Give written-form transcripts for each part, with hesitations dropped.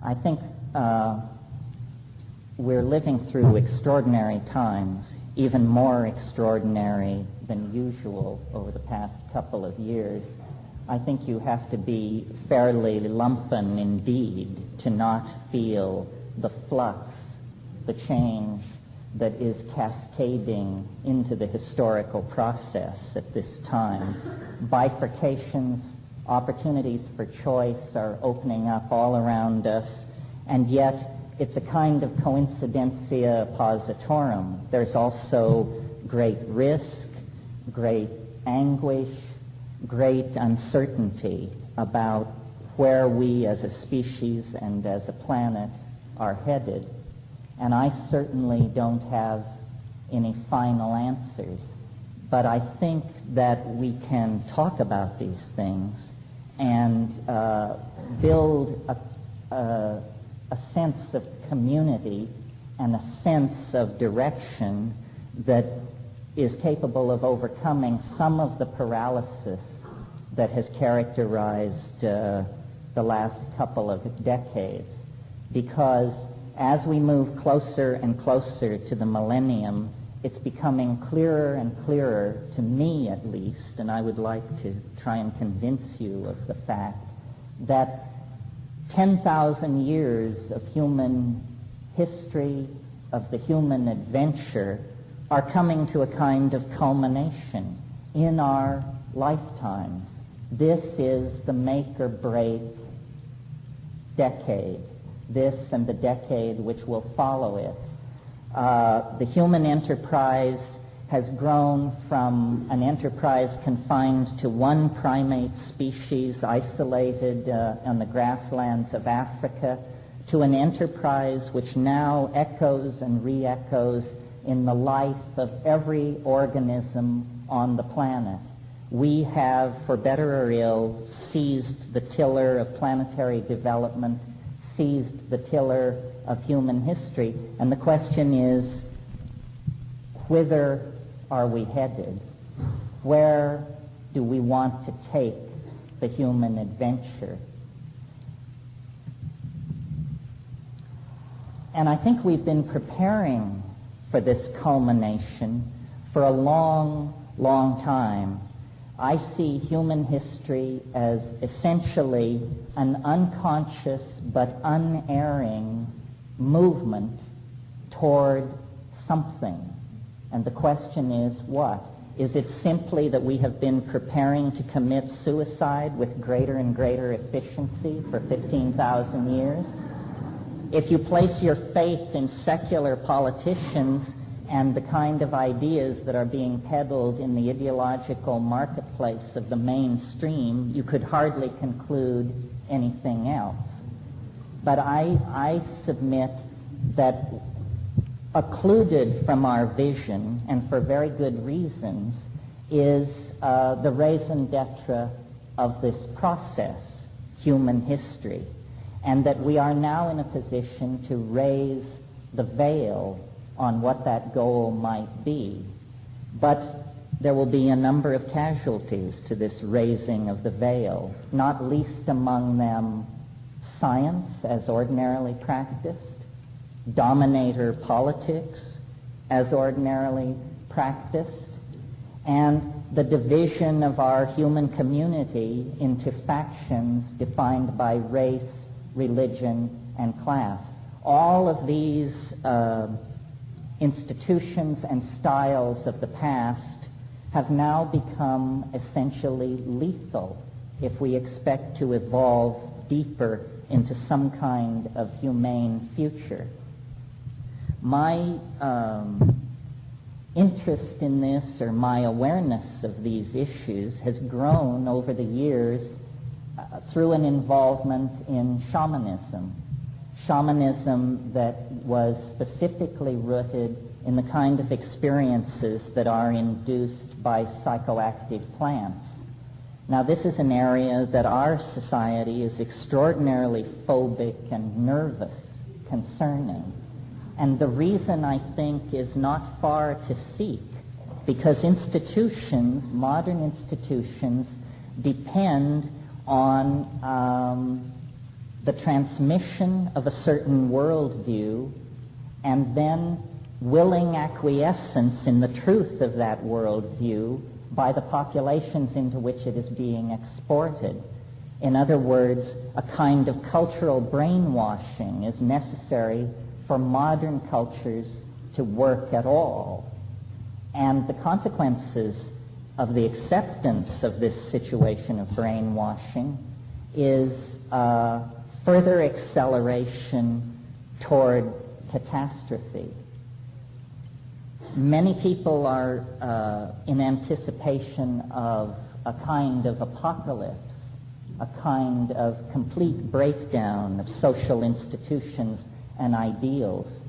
I think we're living through extraordinary times, even more extraordinary than usual over the past couple of years. I think you have to be fairly lumpen indeed to not feel the flux, the change that is cascading into the historical process at this time. Bifurcations, opportunities for choice are opening up all around us, and yet it's a kind of coincidentia positorum. There's also great risk, great anguish, great uncertainty about where we as a species and as a planet are headed. And I certainly don't have any final answers, but I think that we can talk about these things and build a sense of community and a sense of direction that is capable of overcoming some of the paralysis that has characterized the last couple of decades. Because as we move closer and closer to the millennium, it's becoming clearer and clearer, to me at least, and I would like to try and convince you of the fact that 10,000 years of human history, of the human adventure, are coming to a kind of culmination in our lifetimes. This is the make or break decade, this and the decade which will follow it. The human enterprise has grown from an enterprise confined to one primate species isolated on the grasslands of Africa to an enterprise which now echoes and re-echoes in the life of every organism on the planet. We have, for better or ill, seized the tiller of planetary development, seized the tiller of human history, and the question is, whither are we headed? Where do we want to take the human adventure? And I think we've been preparing for this culmination for a long, long time. I see human history as essentially an unconscious but unerring movement toward something. And the question is, what? Is it simply that we have been preparing to commit suicide with greater and greater efficiency for 15,000 years? If you place your faith in secular politicians and the kind of ideas that are being peddled in the ideological marketplace of the mainstream, you could hardly conclude anything else. But I submit that occluded from our vision, and for very good reasons, is the raison d'etre of this process, human history, and that we are now in a position to raise the veil on what that goal might be. But there will be a number of casualties to this raising of the veil, not least among them science as ordinarily practiced, dominator politics as ordinarily practiced, and the division of our human community into factions defined by race, religion, and class. All of these institutions and styles of the past have now become essentially lethal if we expect to evolve deeper into some kind of humane future. My interest in this, or my awareness of these issues, has grown over the years through an involvement in shamanism. Shamanism that was specifically rooted in the kind of experiences that are induced by psychoactive plants. Now, this is an area that our society is extraordinarily phobic and nervous concerning. And the reason, I think, is not far to seek, because institutions, modern institutions, depend on the transmission of a certain worldview, and then willing acquiescence in the truth of that worldview by the populations into which it is being exported. In other words, a kind of cultural brainwashing is necessary for modern cultures to work at all. And the consequences of the acceptance of this situation of brainwashing is further acceleration toward catastrophe. Many people are in anticipation of a kind of apocalypse, a kind of complete breakdown of social institutions and ideals.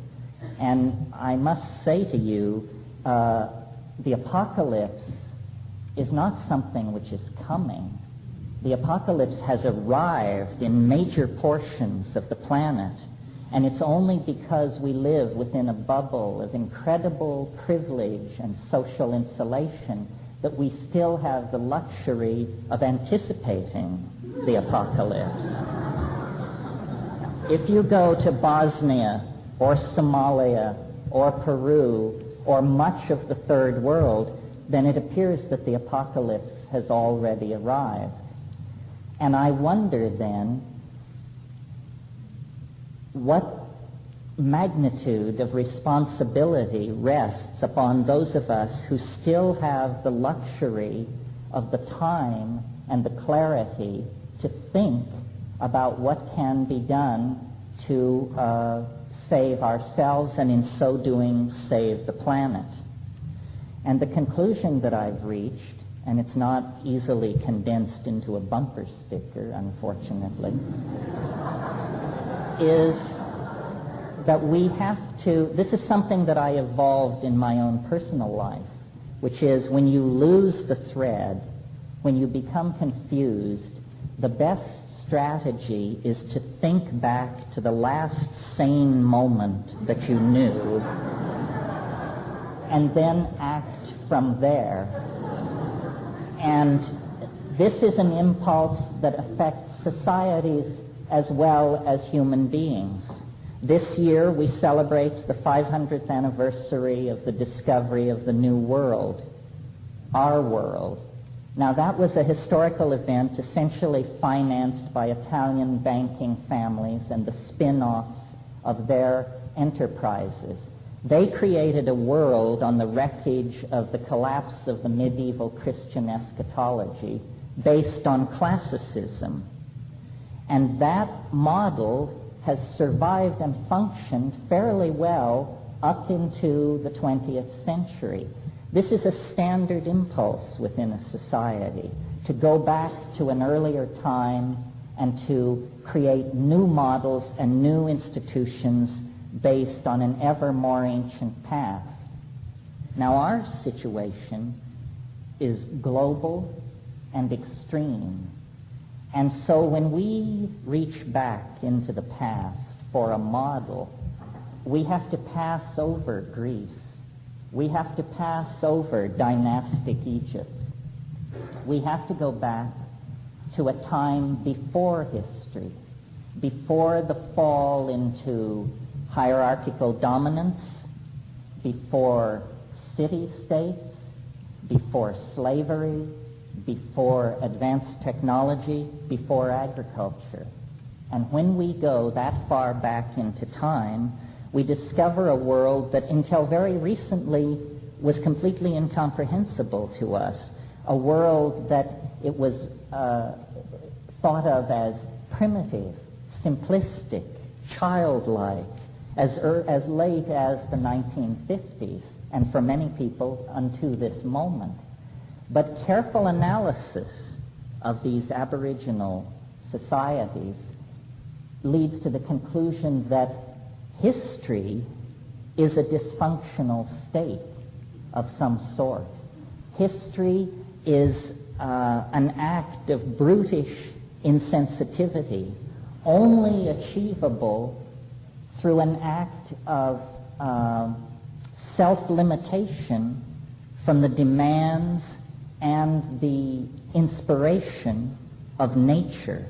And I must say to you, the apocalypse is not something which is coming. The apocalypse has arrived in major portions of the planet, and it's only because we live within a bubble of incredible privilege and social insulation that we still have the luxury of anticipating the apocalypse. If you go to Bosnia or Somalia or Peru or much of the third world, then it appears that the apocalypse has already arrived. And I wonder then, what magnitude of responsibility rests upon those of us who still have the luxury of the time and the clarity to think about what can be done to save ourselves, and in so doing save the planet. And the conclusion that I've reached, and it's not easily condensed into a bumper sticker, unfortunately, is that we have to, this is something that I evolved in my own personal life, which is when you lose the thread, when you become confused, the best strategy is to think back to the last sane moment that you knew and then act from there. And this is an impulse that affects societies as well as human beings. This year we celebrate the 500th anniversary of the discovery of the New World, our world. Now that was a historical event essentially financed by Italian banking families and the spin-offs of their enterprises. They created a world on the wreckage of the collapse of the medieval Christian eschatology based on classicism. And that model has survived and functioned fairly well up into the 20th century. This is a standard impulse within a society, to go back to an earlier time and to create new models and new institutions based on an ever more ancient past. Now our situation is global and extreme. And so when we reach back into the past for a model, we have to pass over Greece. We have to pass over dynastic Egypt. We have to go back to a time before history, before the fall into hierarchical dominance, before city-states, before slavery, before advanced technology, before agriculture. And when we go that far back into time, we discover a world that until very recently was completely incomprehensible to us, a world that it was thought of as primitive, simplistic, childlike, as late as the 1950s, and for many people unto this moment. But careful analysis of these Aboriginal societies leads to the conclusion that history is a dysfunctional state of some sort. History is an act of brutish insensitivity, only achievable through an act of self-limitation from the demands and the inspiration of nature.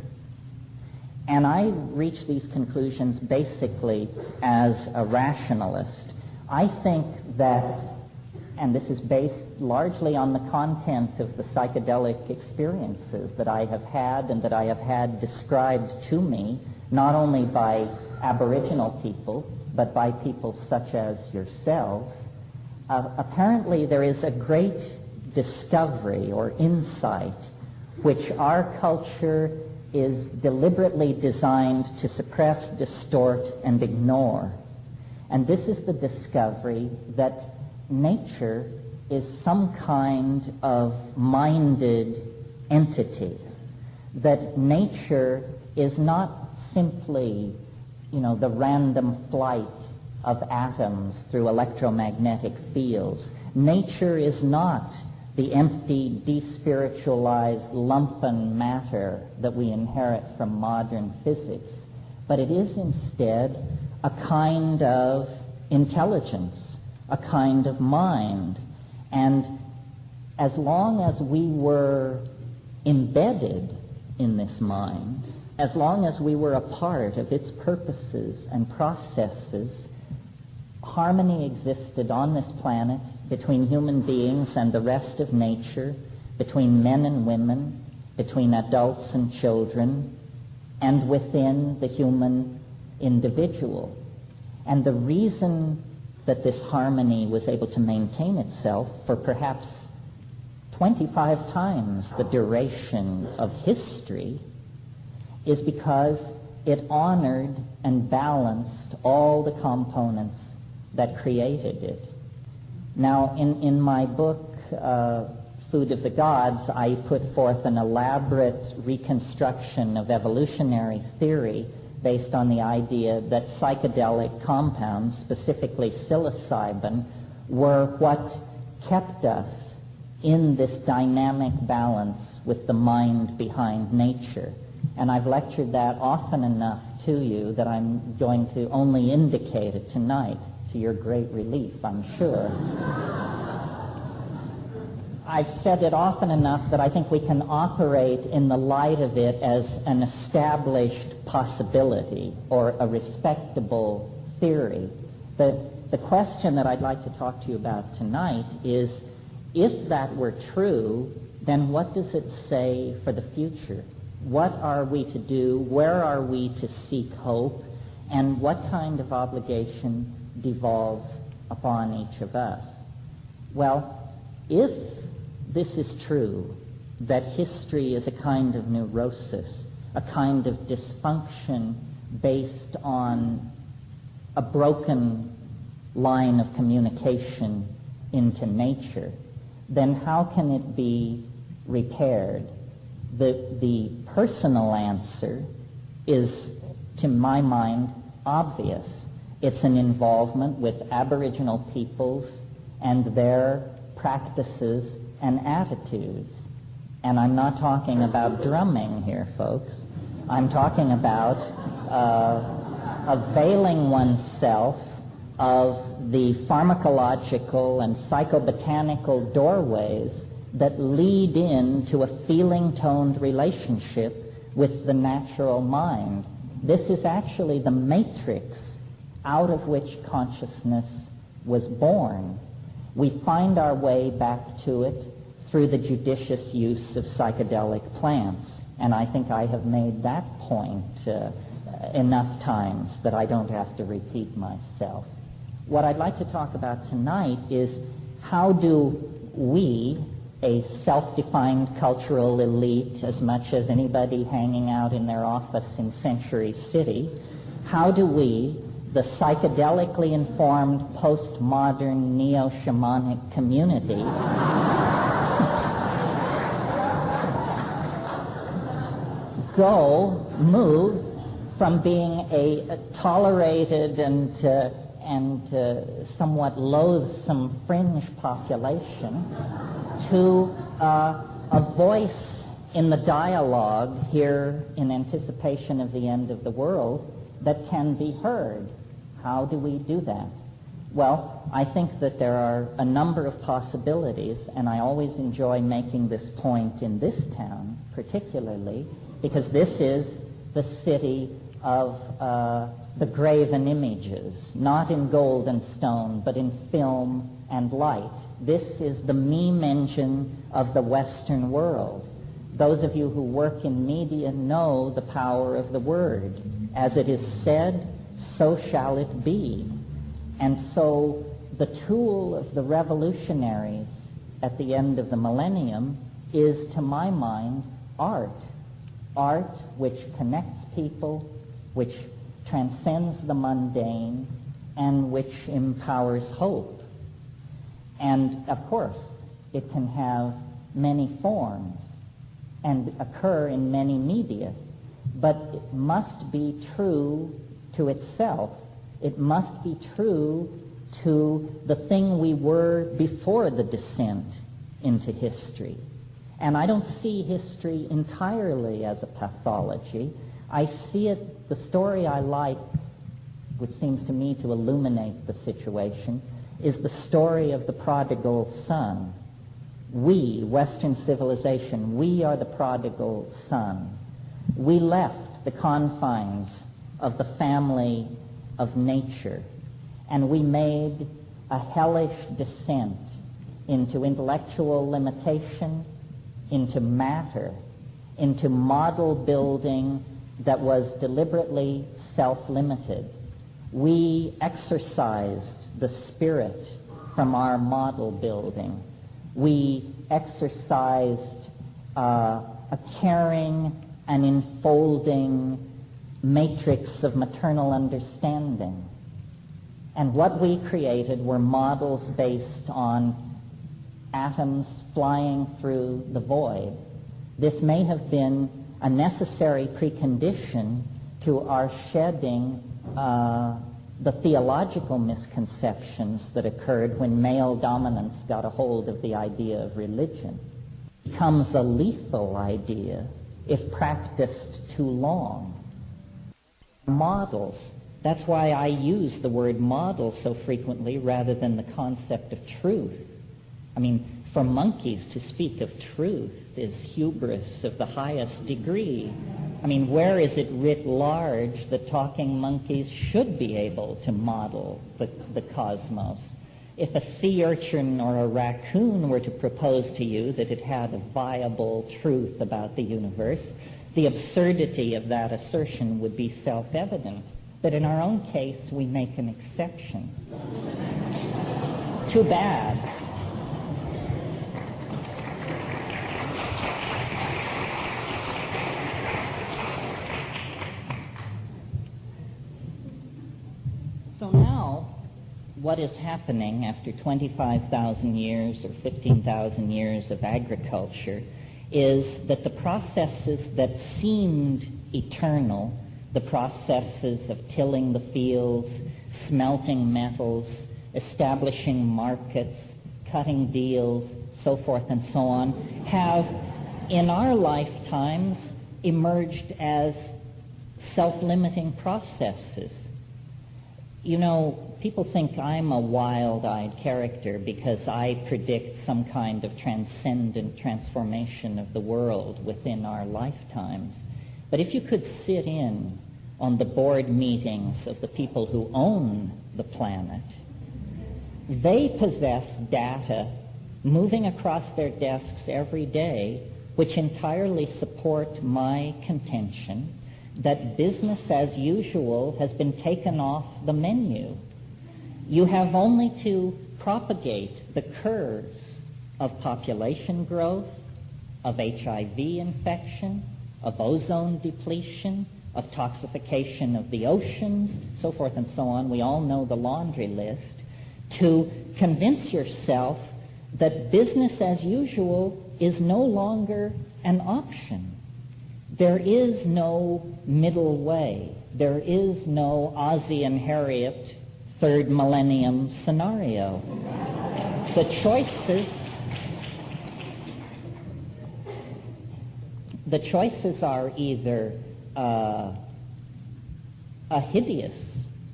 And I reach these conclusions basically as a rationalist. I think that, and this is based largely on the content of the psychedelic experiences that I have had and that I have had described to me, not only by Aboriginal people, but by people such as yourselves. Apparently there is a great discovery or insight which our culture is deliberately designed to suppress, distort, and ignore. And this is the discovery that nature is some kind of minded entity, that nature is not simply, the random flight of atoms through electromagnetic fields. Nature is not the empty, despiritualized lumpen matter that we inherit from modern physics, but it is instead a kind of intelligence, a kind of mind. And as long as we were embedded in this mind, as long as we were a part of its purposes and processes, harmony existed on this planet between human beings and the rest of nature, between men and women, between adults and children, and within the human individual. And the reason that this harmony was able to maintain itself for perhaps 25 times the duration of history is because it honored and balanced all the components that created it. Now, in my book, Food of the Gods, I put forth an elaborate reconstruction of evolutionary theory based on the idea that psychedelic compounds, specifically psilocybin, were what kept us in this dynamic balance with the mind behind nature. And I've lectured that often enough to you that I'm going to only indicate it tonight, to your great relief, I'm sure. I've said it often enough that I think we can operate in the light of it as an established possibility or a respectable theory. The question that I'd like to talk to you about tonight is, if that were true, then what does it say for the future? What are we to do? Where are we to seek hope? And what kind of obligation devolves upon each of us? Well, if this is true, that history is a kind of neurosis, a kind of dysfunction based on a broken line of communication into nature, then how can it be repaired? The personal answer is, to my mind, obvious. It's an involvement with Aboriginal peoples and their practices and attitudes. And I'm not talking about drumming here, folks. I'm talking about availing oneself of the pharmacological and psychobotanical doorways that lead into a feeling-toned relationship with the natural mind. This is actually the matrix out of which consciousness was born. We find our way back to it through the judicious use of psychedelic plants. And I think I have made that point enough times that I don't have to repeat myself. What I'd like to talk about tonight is, how do we, a self-defined cultural elite as much as anybody hanging out in their office in Century City, how do we, the psychedelically informed postmodern neo-shamanic community, move from being a tolerated and somewhat loathsome fringe population to a voice in the dialogue here in anticipation of the end of the world that can be heard? How do we do that? Well, I think that there are a number of possibilities, and I always enjoy making this point in this town particularly, because this is the city of the graven images, not in gold and stone, but in film and light. This is the meme engine of the Western world. Those of you who work in media know the power of the word. As it is said, so shall it be. And so the tool of the revolutionaries at the end of the millennium is, to my mind, art. Art which connects people, which transcends the mundane, and which empowers hope. And, of course, it can have many forms and occur in many media, but it must be true to itself. It must be true to the thing we were before the descent into history. And I don't see history entirely as a pathology. I see it, the story I like, which seems to me to illuminate the situation, is the story of the prodigal son. We, Western civilization, we are the prodigal son. We left the confines of the family of nature, and we made a hellish descent into intellectual limitation, into matter, into model building that was deliberately self-limited. We exorcised the spirit from our model building. We exercised a caring and enfolding matrix of maternal understanding. And what we created were models based on atoms flying through the void. This may have been a necessary precondition to our shedding the theological misconceptions that occurred when male dominance got a hold of the idea of religion. It becomes a lethal idea if practiced too long. Models. That's why I use the word model so frequently rather than the concept of truth. I mean, for monkeys to speak of truth is hubris of the highest degree. I mean, where is it writ large that talking monkeys should be able to model the cosmos? If a sea urchin or a raccoon were to propose to you that it had a viable truth about the universe, the absurdity of that assertion would be self-evident. But in our own case, we make an exception. Too bad. So now, what is happening after 25,000 years or 15,000 years of agriculture is that the processes that seemed eternal, the processes of tilling the fields, smelting metals, establishing markets, cutting deals, so forth and so on, have in our lifetimes emerged as self-limiting processes. You know, people think I'm a wild-eyed character because I predict some kind of transcendent transformation of the world within our lifetimes. But if you could sit in on the board meetings of the people who own the planet, they possess data moving across their desks every day which entirely support my contention that business as usual has been taken off the menu. You have only to propagate the curves of population growth, of HIV infection, of ozone depletion, of toxification of the oceans, so forth and so on. We all know the laundry list, to convince yourself that business as usual is no longer an option. There is no middle way. There is no Ozzie and Harriet third millennium scenario. The choices are either a hideous,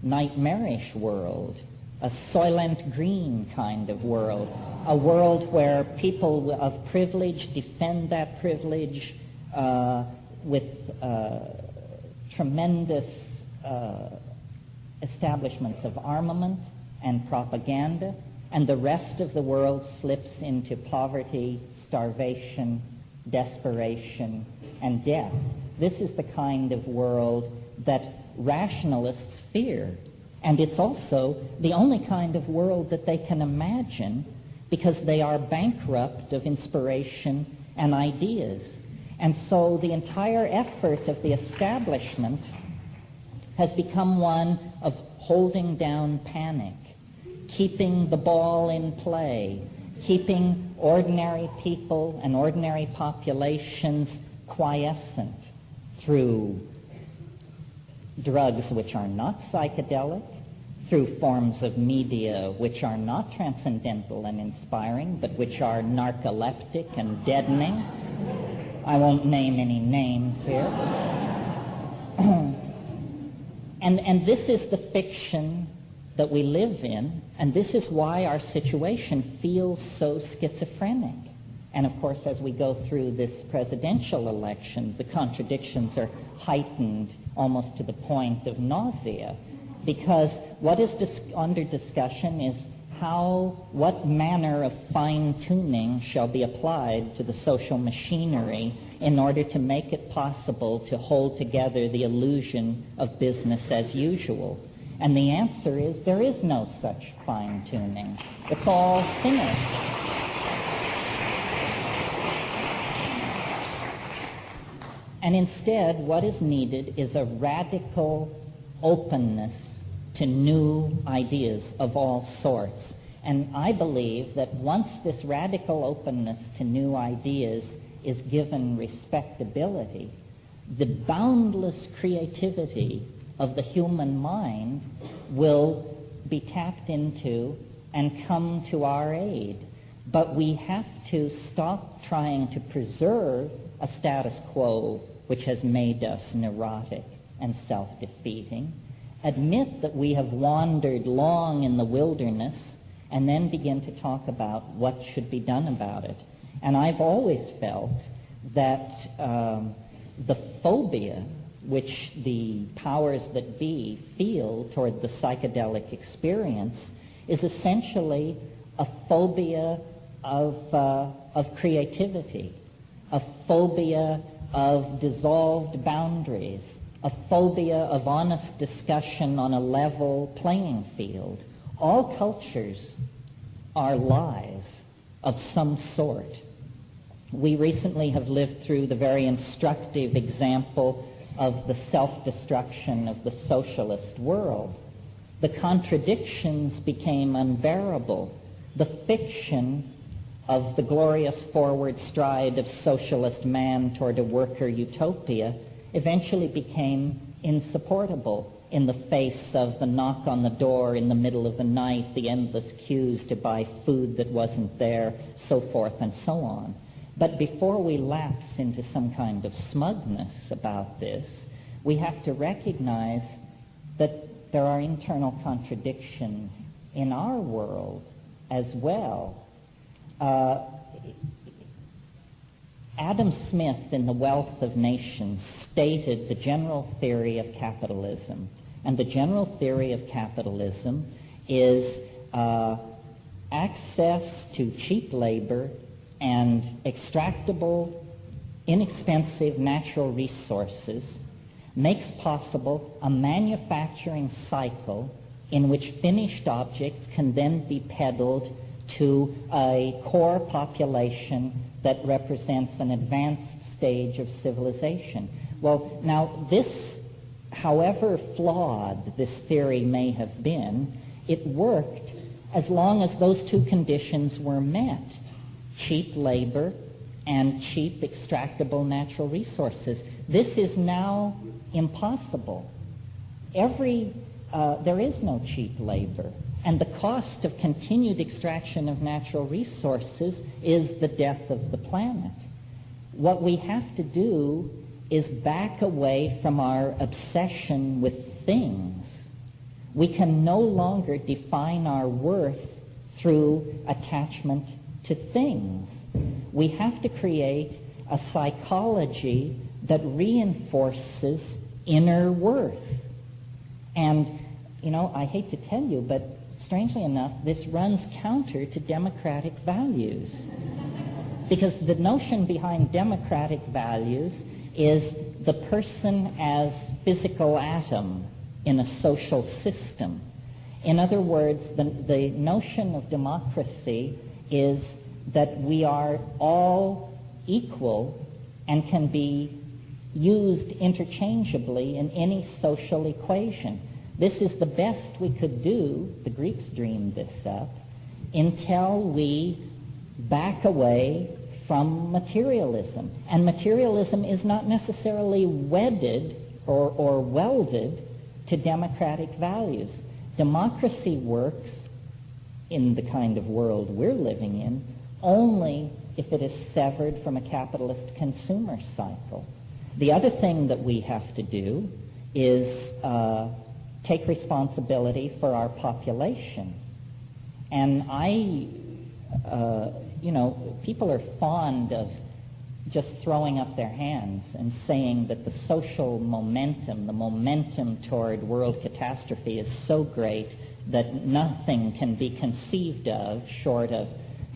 nightmarish world, a Soylent Green kind of world, a world where people of privilege defend that privilege with tremendous establishments of armament and propaganda, and the rest of the world slips into poverty, starvation, desperation, and death. This is the kind of world that rationalists fear, and it's also the only kind of world that they can imagine because they are bankrupt of inspiration and ideas. And so the entire effort of the establishment has become one of holding down panic, keeping the ball in play, keeping ordinary people and ordinary populations quiescent through drugs which are not psychedelic, through forms of media which are not transcendental and inspiring, but which are narcoleptic and deadening. I won't name any names here. And this is the fiction that we live in, and this is why our situation feels so schizophrenic. And of course, as we go through this presidential election, the contradictions are heightened almost to the point of nausea, because what is under discussion is what manner of fine-tuning shall be applied to the social machinery in order to make it possible to hold together the illusion of business as usual. And the answer is there is no such fine-tuning. It's all finished. And instead, what is needed is a radical openness to new ideas of all sorts. And I believe that once this radical openness to new ideas is given respectability, the boundless creativity of the human mind will be tapped into and come to our aid. But we have to stop trying to preserve a status quo which has made us neurotic and self-defeating, admit that we have wandered long in the wilderness, and then begin to talk about what should be done about it. And I've always felt that the phobia which the powers that be feel toward the psychedelic experience is essentially a phobia of creativity, a phobia of dissolved boundaries, a phobia of honest discussion on a level playing field. All cultures are lies of some sort. We recently have lived through the very instructive example of the self-destruction of the socialist world. The contradictions became unbearable. The fiction of the glorious forward stride of socialist man toward a worker utopia eventually became insupportable in the face of the knock on the door in the middle of the night, the endless queues to buy food that wasn't there, so forth and so on. But before we lapse into some kind of smugness about this, we have to recognize that there are internal contradictions in our world as well. Adam Smith, in The Wealth of Nations, stated the general theory of capitalism. And the general theory of capitalism is access to cheap labor and extractable, inexpensive natural resources makes possible a manufacturing cycle in which finished objects can then be peddled to a core population that represents an advanced stage of civilization. Well, now this, however flawed this theory may have been, it worked as long as those two conditions were met: cheap labor and cheap extractable natural resources. This is now impossible. There is no cheap labor, and the cost of continued extraction of natural resources is the death of the planet. What we have to do is back away from our obsession with things. We can no longer define our worth through attachment to things. We have to create a psychology that reinforces inner worth. And, I hate to tell you, but strangely enough, this runs counter to democratic values. Because the notion behind democratic values is the person as physical atom in a social system. In other words, the notion of democracy is that we are all equal and can be used interchangeably in any social equation. This is the best we could do, the Greeks dreamed this up, until we back away from materialism. And materialism is not necessarily wedded or welded to democratic values. Democracy works in the kind of world we're living in only if it is severed from a capitalist consumer cycle. The other thing that we have to do is take responsibility for our population. And people are fond of just throwing up their hands and saying that the social momentum, the momentum toward world catastrophe is so great that nothing can be conceived of short of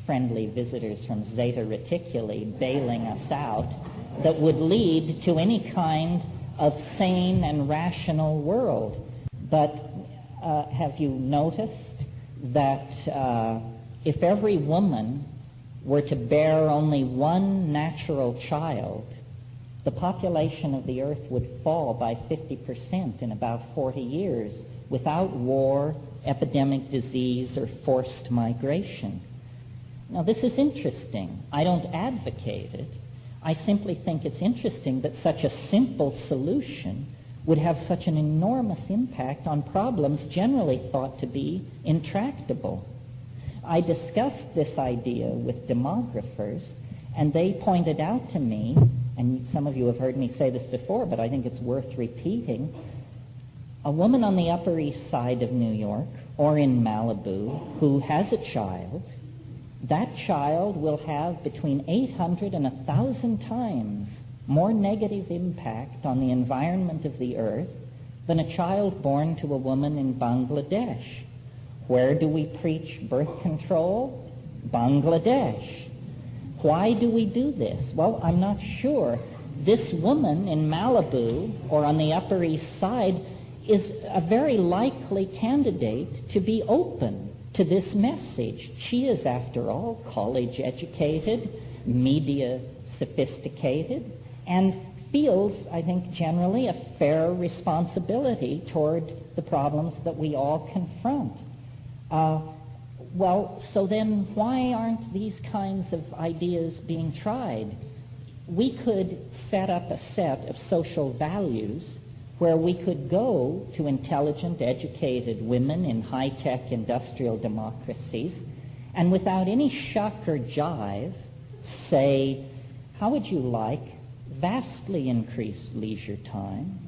friendly visitors from Zeta Reticuli bailing us out that would lead to any kind of sane and rational world. But have you noticed that if every woman were to bear only one natural child, the population of the earth would fall by 50% in about 40 years without war, epidemic disease, or forced migration. Now, this is interesting. I don't advocate it. I simply think it's interesting that such a simple solution would have such an enormous impact on problems generally thought to be intractable. I discussed this idea with demographers, and they pointed out to me, and some of you have heard me say this before, but I think it's worth repeating, a woman on the Upper East Side of New York or in Malibu who has a child, that child will have between 800 and 1,000 times more negative impact on the environment of the earth than a child born to a woman in Bangladesh. Where do we preach birth control? Bangladesh. Why do we do this? Well, I'm not sure. This woman in Malibu or on the Upper East Side is a very likely candidate to be open to this message. She is, after all, college educated, media sophisticated, and feels, I think, generally a fair responsibility toward the problems that we all confront. So then why aren't these kinds of ideas being tried? We could set up a set of social values where we could go to intelligent, educated women in high-tech industrial democracies and without any shuck or jive say, how would you like vastly increased leisure time,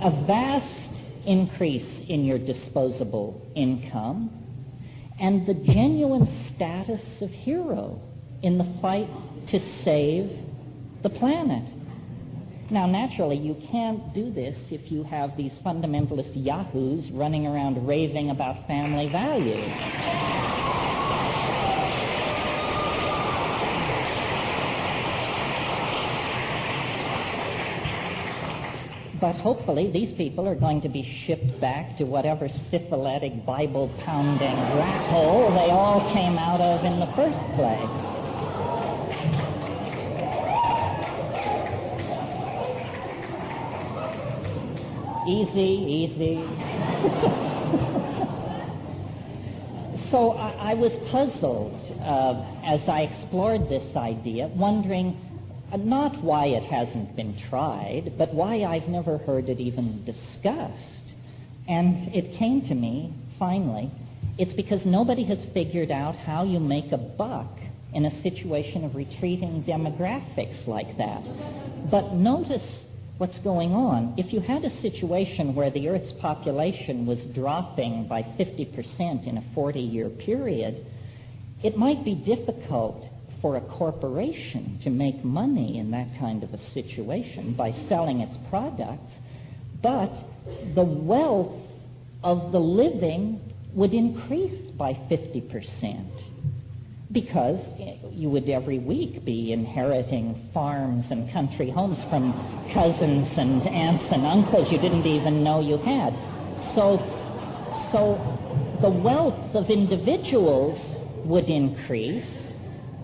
a vast increase in your disposable income, and the genuine status of hero in the fight to save the planet. Now, naturally, you can't do this if you have these fundamentalist yahoos running around raving about family values. But hopefully these people are going to be shipped back to whatever syphilitic, Bible-pounding rat hole they all came out of in the first place. Easy. So I was puzzled as I explored this idea, wondering not why it hasn't been tried, but why I've never heard it even discussed. And it came to me, finally, it's because nobody has figured out how you make a buck in a situation of retreating demographics like that. But notice what's going on. If you had a situation where the Earth's population was dropping by 50% in a 40-year period, it might be difficult for a corporation to make money in that kind of a situation by selling its products, but the wealth of the living would increase by 50%, because you would every week be inheriting farms and country homes from cousins and aunts and uncles you didn't even know you had. So the wealth of individuals would increase,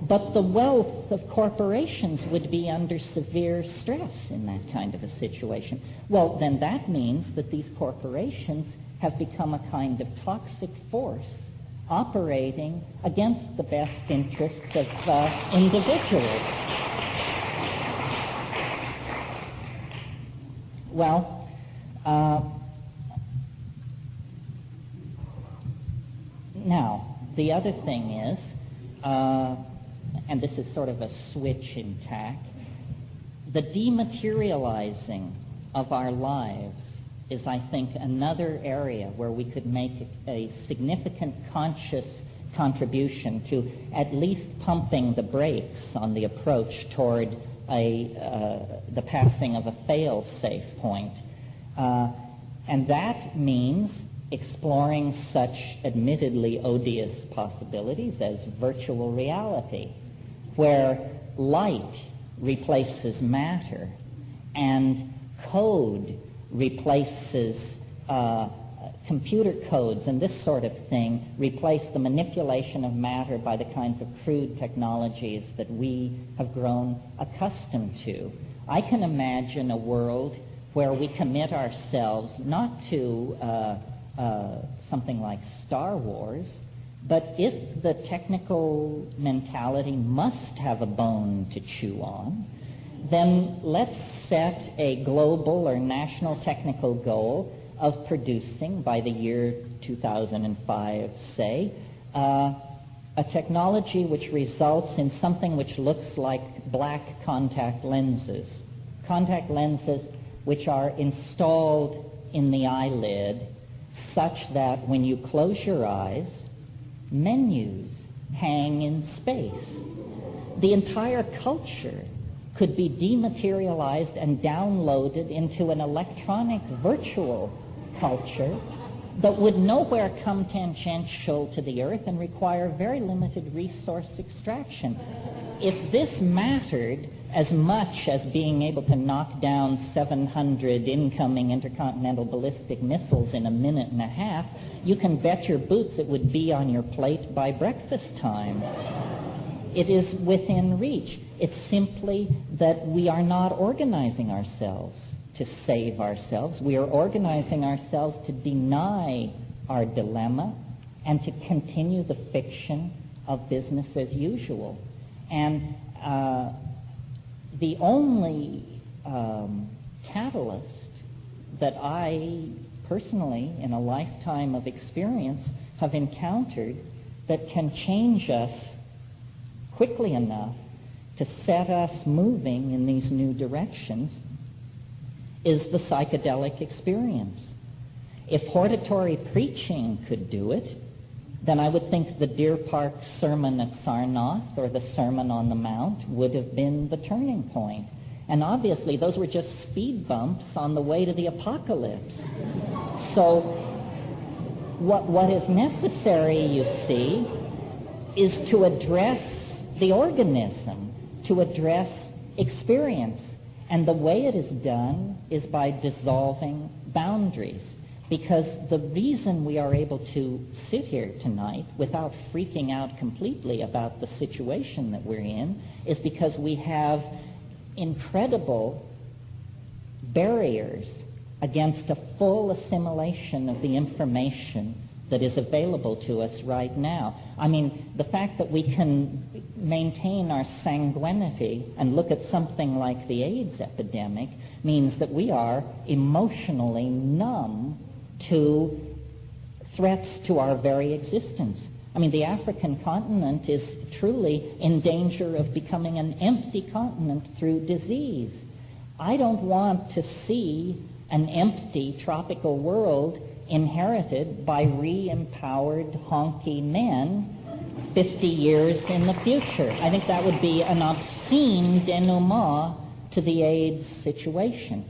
but the wealth of corporations would be under severe stress in that kind of a situation. Well, then that means that these corporations have become a kind of toxic force operating against the best interests of individuals. Well, now, the other thing is, and this is sort of a switch in tack, the dematerializing of our lives is, I think, another area where we could make a significant conscious contribution to at least pumping the brakes on the approach toward the passing of a fail-safe point. And that means exploring such admittedly odious possibilities as virtual reality, where light replaces matter and code replaces computer codes and this sort of thing, replace the manipulation of matter by the kinds of crude technologies that we have grown accustomed to. I can imagine a world where we commit ourselves not to something like Star Wars, but if the technical mentality must have a bone to chew on, then let's set a global or national technical goal of producing, by the year 2005, say, a technology which results in something which looks like black contact lenses which are installed in the eyelid such that when you close your eyes, menus hang in space. The entire culture could be dematerialized and downloaded into an electronic virtual culture that would nowhere come tangential to the earth and require very limited resource extraction. If this mattered as much as being able to knock down 700 incoming intercontinental ballistic missiles in a minute and a half, you can bet your boots it would be on your plate by breakfast time. It is within reach. It's simply that we are not organizing ourselves to save ourselves. We are organizing ourselves to deny our dilemma and to continue the fiction of business as usual. And the only catalyst that I personally, in a lifetime of experience, have encountered that can change us quickly enough to set us moving in these new directions is the psychedelic experience. If hortatory preaching could do it, then I would think the Deer Park sermon at Sarnath or the Sermon on the Mount would have been the turning point. And obviously those were just speed bumps on the way to the apocalypse. So what is necessary, you see, is to address the organism, to address experience. And the way it is done is by dissolving boundaries. Because the reason we are able to sit here tonight without freaking out completely about the situation that we're in is because we have incredible barriers against a full assimilation of the information that is available to us right now. I mean, the fact that we can maintain our sanguinity and look at something like the AIDS epidemic means that we are emotionally numb to threats to our very existence. I mean, the African continent is truly in danger of becoming an empty continent through disease. I don't want to see an empty tropical world inherited by re-empowered honky men 50 years in the future. I think that would be an obscene denouement to the AIDS situation.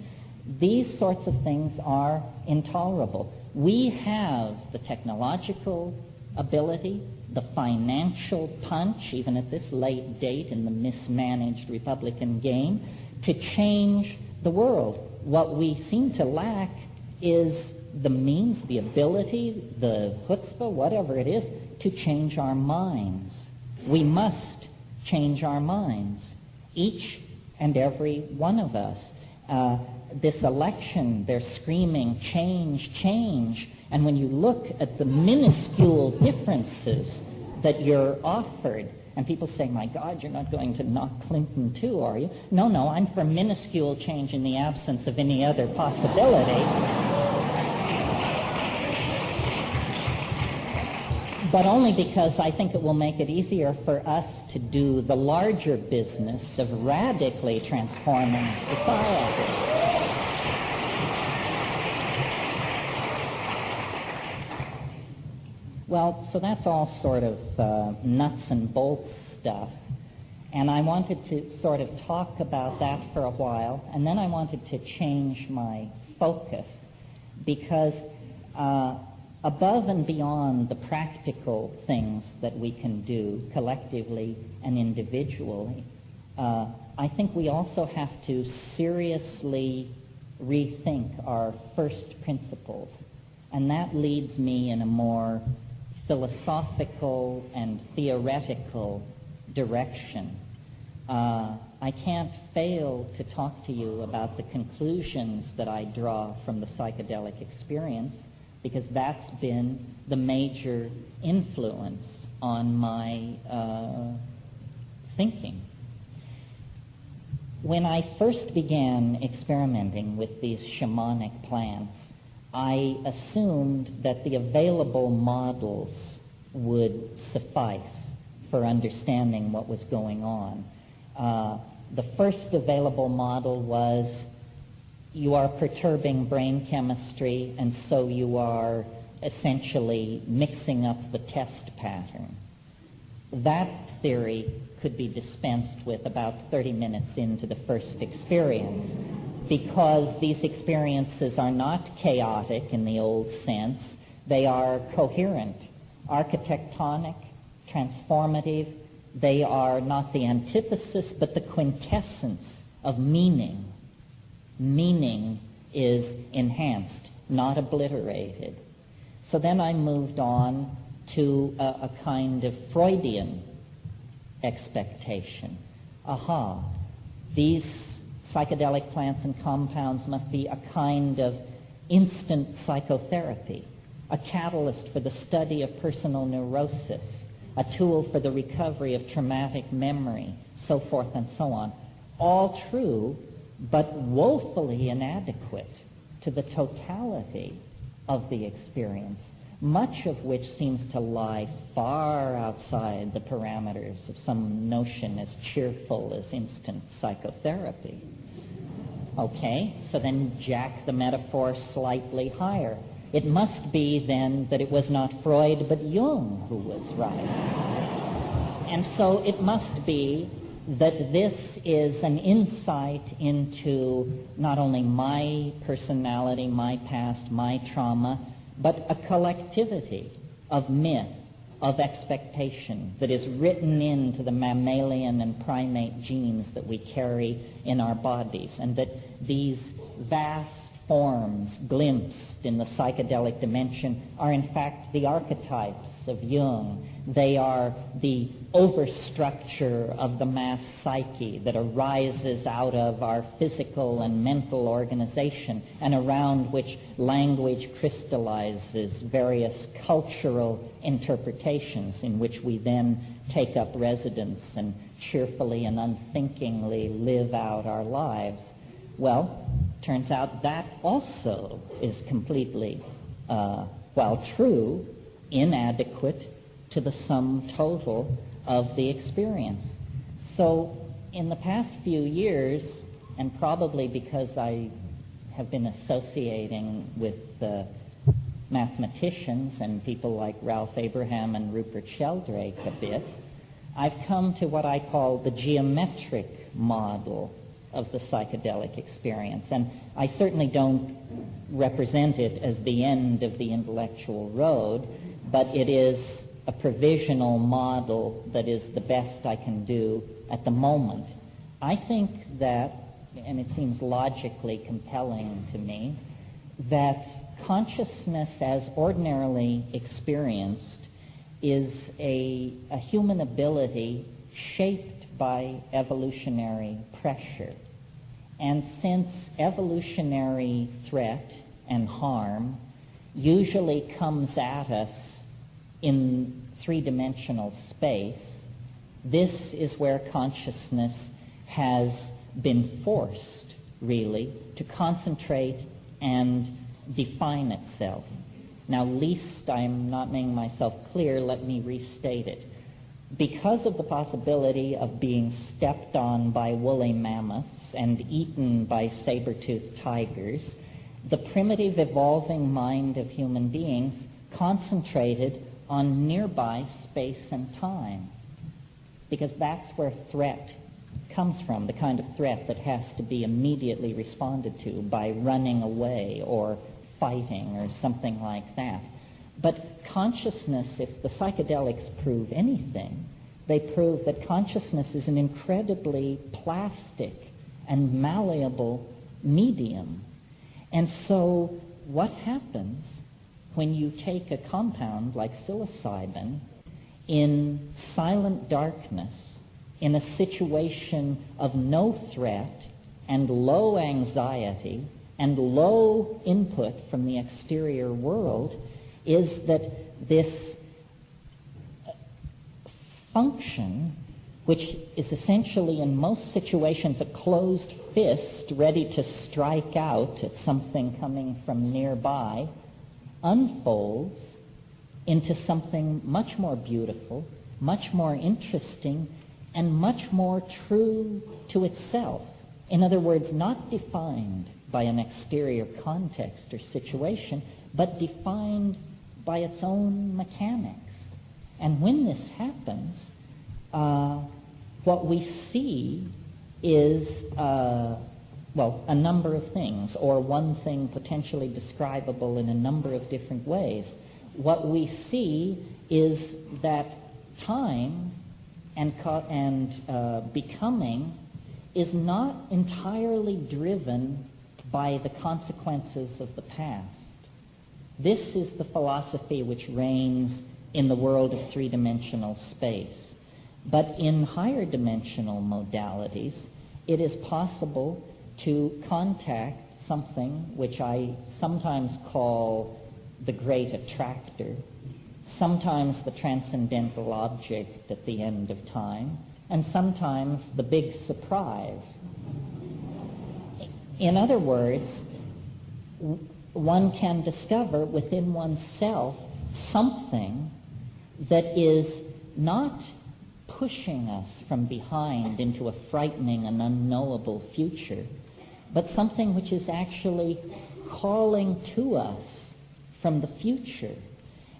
These sorts of things are intolerable. We have the technological ability, the financial punch, even at this late date in the mismanaged Republican game, to change the world. What we seem to lack is the means, the ability, the chutzpah, whatever it is, to change our minds. We must change our minds, each and every one of us. This election, they're screaming, change, change. And when you look at the minuscule differences that you're offered, and people say, my God, you're not going to knock Clinton too, are you? No, I'm for minuscule change in the absence of any other possibility. But only because I think it will make it easier for us to do the larger business of radically transforming society. Well, so that's all sort of nuts and bolts stuff. And I wanted to sort of talk about that for a while, and then I wanted to change my focus because above and beyond the practical things that we can do collectively and individually, I think we also have to seriously rethink our first principles. And that leads me in a more philosophical and theoretical direction. I can't fail to talk to you about the conclusions that I draw from the psychedelic experience, because that's been the major influence on my thinking. When I first began experimenting with these shamanic plants, I assumed that the available models would suffice for understanding what was going on. The first available model was you are perturbing brain chemistry, and so you are essentially mixing up the test pattern. That theory could be dispensed with about 30 minutes into the first experience, because these experiences are not chaotic in the old sense. They are coherent, architectonic, transformative. They are not the antithesis, but the quintessence of meaning. Meaning is enhanced, not obliterated. So then I moved on to a kind of Freudian expectation. These psychedelic plants and compounds must be a kind of instant psychotherapy, a catalyst for the study of personal neurosis, a tool for the recovery of traumatic memory, so forth and so on. All true, but woefully inadequate to the totality of the experience, much of which seems to lie far outside the parameters of some notion as cheerful as instant psychotherapy. Okay, so then jack the metaphor slightly higher. It must be then that it was not Freud but Jung who was right. And so it must be that this is an insight into not only my personality, my past, my trauma, but a collectivity of myth, of expectation that is written into the mammalian and primate genes that we carry in our bodies, and that these vast forms glimpsed in the psychedelic dimension are in fact the archetypes of Jung. They are the overstructure of the mass psyche that arises out of our physical and mental organization, and around which language crystallizes various cultural interpretations in which we then take up residence and cheerfully and unthinkingly live out our lives. Well, turns out that also is completely, while true, inadequate to the sum total of the experience. So in the past few years, and probably because I have been associating with mathematicians and people like Ralph Abraham and Rupert Sheldrake a bit, I've come to what I call the geometric model of the psychedelic experience. And I certainly don't represent it as the end of the intellectual road, but it is a provisional model that is the best I can do at the moment. I think that, and it seems logically compelling to me, that consciousness as ordinarily experienced is a human ability shaped by evolutionary pressure. And since evolutionary threat and harm usually comes at us in three-dimensional space, this is where consciousness has been forced, really, to concentrate and define itself. Now, lest I'm not making myself clear, let me restate it. Because of the possibility of being stepped on by woolly mammoths and eaten by saber-toothed tigers, the primitive evolving mind of human beings concentrated on nearby space and time, because that's where threat comes from, the kind of threat that has to be immediately responded to by running away or fighting or something like that. But consciousness, if the psychedelics prove anything, they prove that consciousness is an incredibly plastic and malleable medium. And so what happens when you take a compound like psilocybin in silent darkness, in a situation of no threat and low anxiety and low input from the exterior world, is that this function, which is essentially in most situations a closed fist ready to strike out at something coming from nearby, unfolds into something much more beautiful, much more interesting, and much more true to itself. In other words, not defined by an exterior context or situation, but defined by its own mechanics. And when this happens, what we see is, a number of things, or one thing potentially describable in a number of different ways. What we see is that time and becoming is not entirely driven by the consequences of the past. This is the philosophy which reigns in the world of three-dimensional space. But in higher dimensional modalities, it is possible to contact something which I sometimes call the great attractor, sometimes the transcendental object at the end of time, and sometimes the big surprise. In other words, one can discover within oneself something that is not pushing us from behind into a frightening and unknowable future, but something which is actually calling to us from the future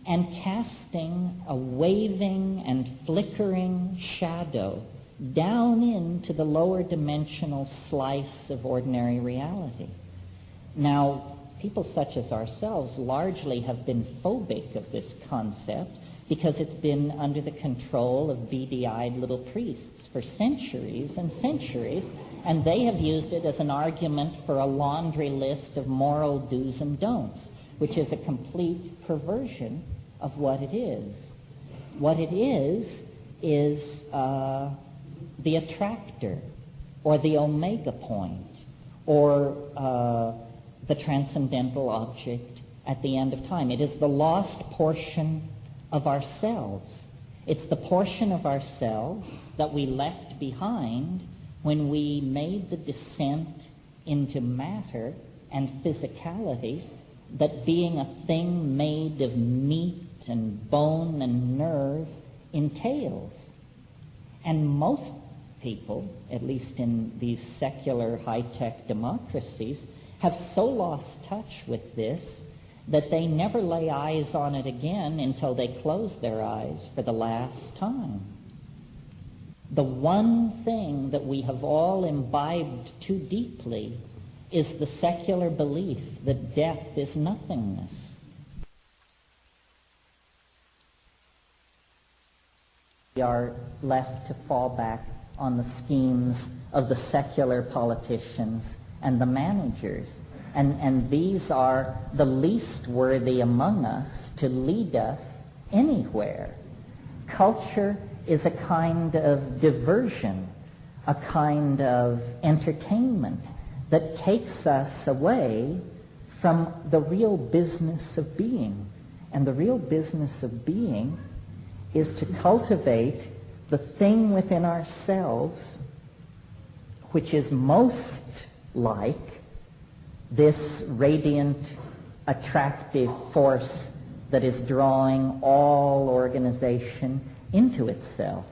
and casting a waving and flickering shadow down into the lower dimensional slice of ordinary reality. Now, people such as ourselves largely have been phobic of this concept because it's been under the control of beady-eyed little priests for centuries and centuries, and they have used it as an argument for a laundry list of moral do's and don'ts, which is a complete perversion of what it is. What it is the attractor, or the omega point, or the transcendental object at the end of time. It is the lost portion of ourselves. It's the portion of ourselves that we left behind when we made the descent into matter and physicality that being a thing made of meat and bone and nerve entails. And most people, at least in these secular high-tech democracies, have so lost touch with this that they never lay eyes on it again until they close their eyes for the last time. The one thing that we have all imbibed too deeply is the secular belief that death is nothingness. We are left to fall back on the schemes of the secular politicians and the managers. And these are the least worthy among us to lead us anywhere. Culture is a kind of diversion, a kind of entertainment that takes us away from the real business of being. And the real business of being is to cultivate the thing within ourselves which is most like this radiant, attractive force that is drawing all organization into itself.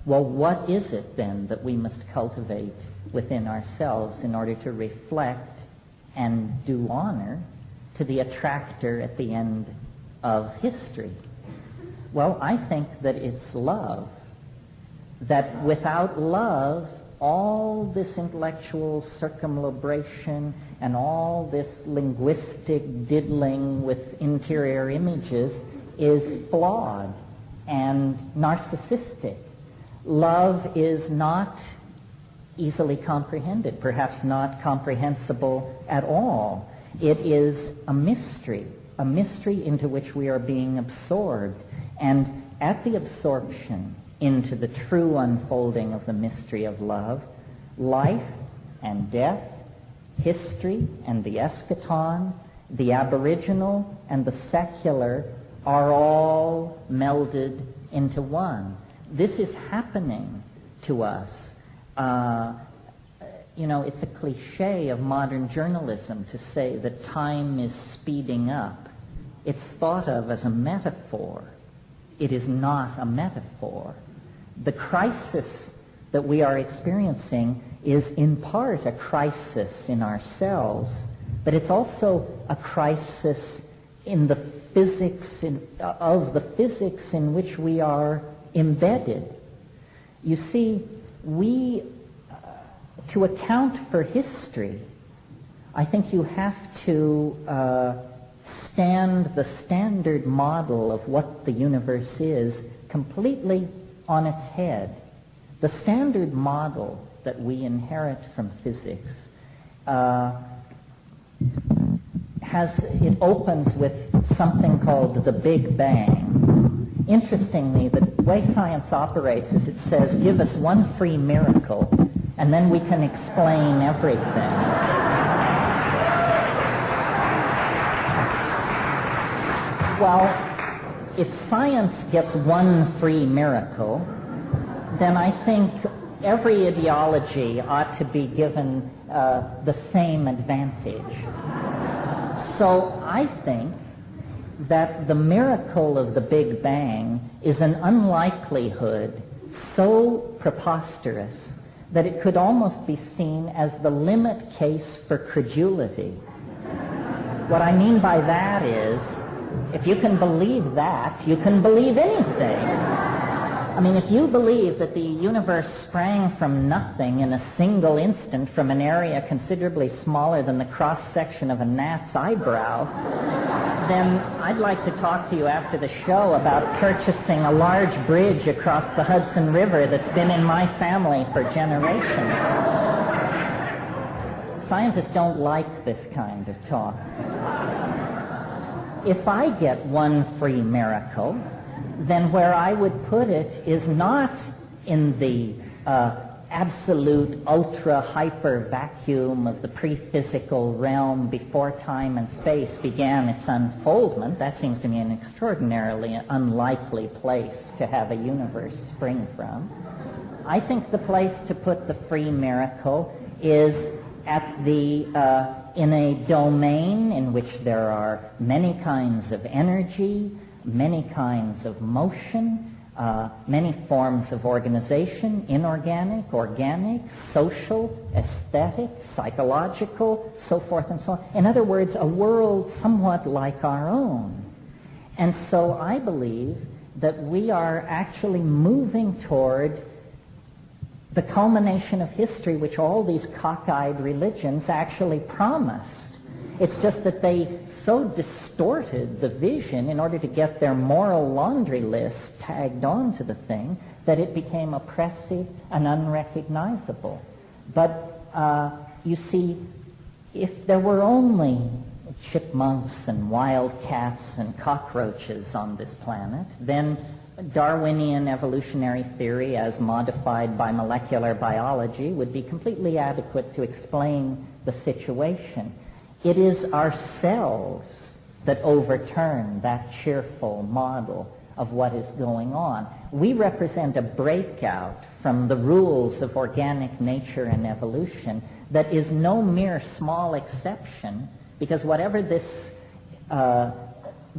Well, what is it then that we must cultivate within ourselves in order to reflect and do honor to the attractor at the end of history? Well, I think that it's love. That without love, all this intellectual circumlabration and all this linguistic diddling with interior images is flawed and narcissistic. Love is not easily comprehended, perhaps not comprehensible at all. It is a mystery into which we are being absorbed. And at the absorption into the true unfolding of the mystery of love, life and death, history and the eschaton, the aboriginal and the secular are all melded into one. This is happening to us. It's a cliche of modern journalism to say that time is speeding up. It's thought of as a metaphor. It is not a metaphor. The crisis that we are experiencing is in part a crisis in ourselves, but it's also a crisis in the physics of the physics in which we are embedded. You see, to account for history, I think you have to stand the standard model of what the universe is completely on its head. The standard model that we inherit from physics it opens with something called the Big Bang. Interestingly, the way science operates is it says, give us one free miracle, and then we can explain everything. Well, if science gets one free miracle, then I think every ideology ought to be given the same advantage. So I think that the miracle of the Big Bang is an unlikelihood so preposterous that it could almost be seen as the limit case for credulity. What I mean by that is, if you can believe that, you can believe anything. I mean, if you believe that the universe sprang from nothing in a single instant from an area considerably smaller than the cross-section of a gnat's eyebrow, then I'd like to talk to you after the show about purchasing a large bridge across the Hudson River that's been in my family for generations. Scientists don't like this kind of talk. If I get one free miracle, then where I would put it is not in the absolute ultra-hyper vacuum of the pre-physical realm before time and space began its unfoldment. That seems to me an extraordinarily unlikely place to have a universe spring from. I think the place to put the free miracle is at the in a domain in which there are many kinds of energy, many kinds of motion, many forms of organization, inorganic, organic, social, aesthetic, psychological, so forth and so on. In other words, a world somewhat like our own. And so I believe that we are actually moving toward the culmination of history which all these cockeyed religions actually promised. It's just that they so distorted the vision in order to get their moral laundry list tagged on to the thing that it became oppressive and unrecognizable. But you see, if there were only chipmunks and wildcats and cockroaches on this planet, then Darwinian evolutionary theory as modified by molecular biology would be completely adequate to explain the situation. It is ourselves that overturn that cheerful model of what is going on. We represent a breakout from the rules of organic nature and evolution that is no mere small exception, because whatever this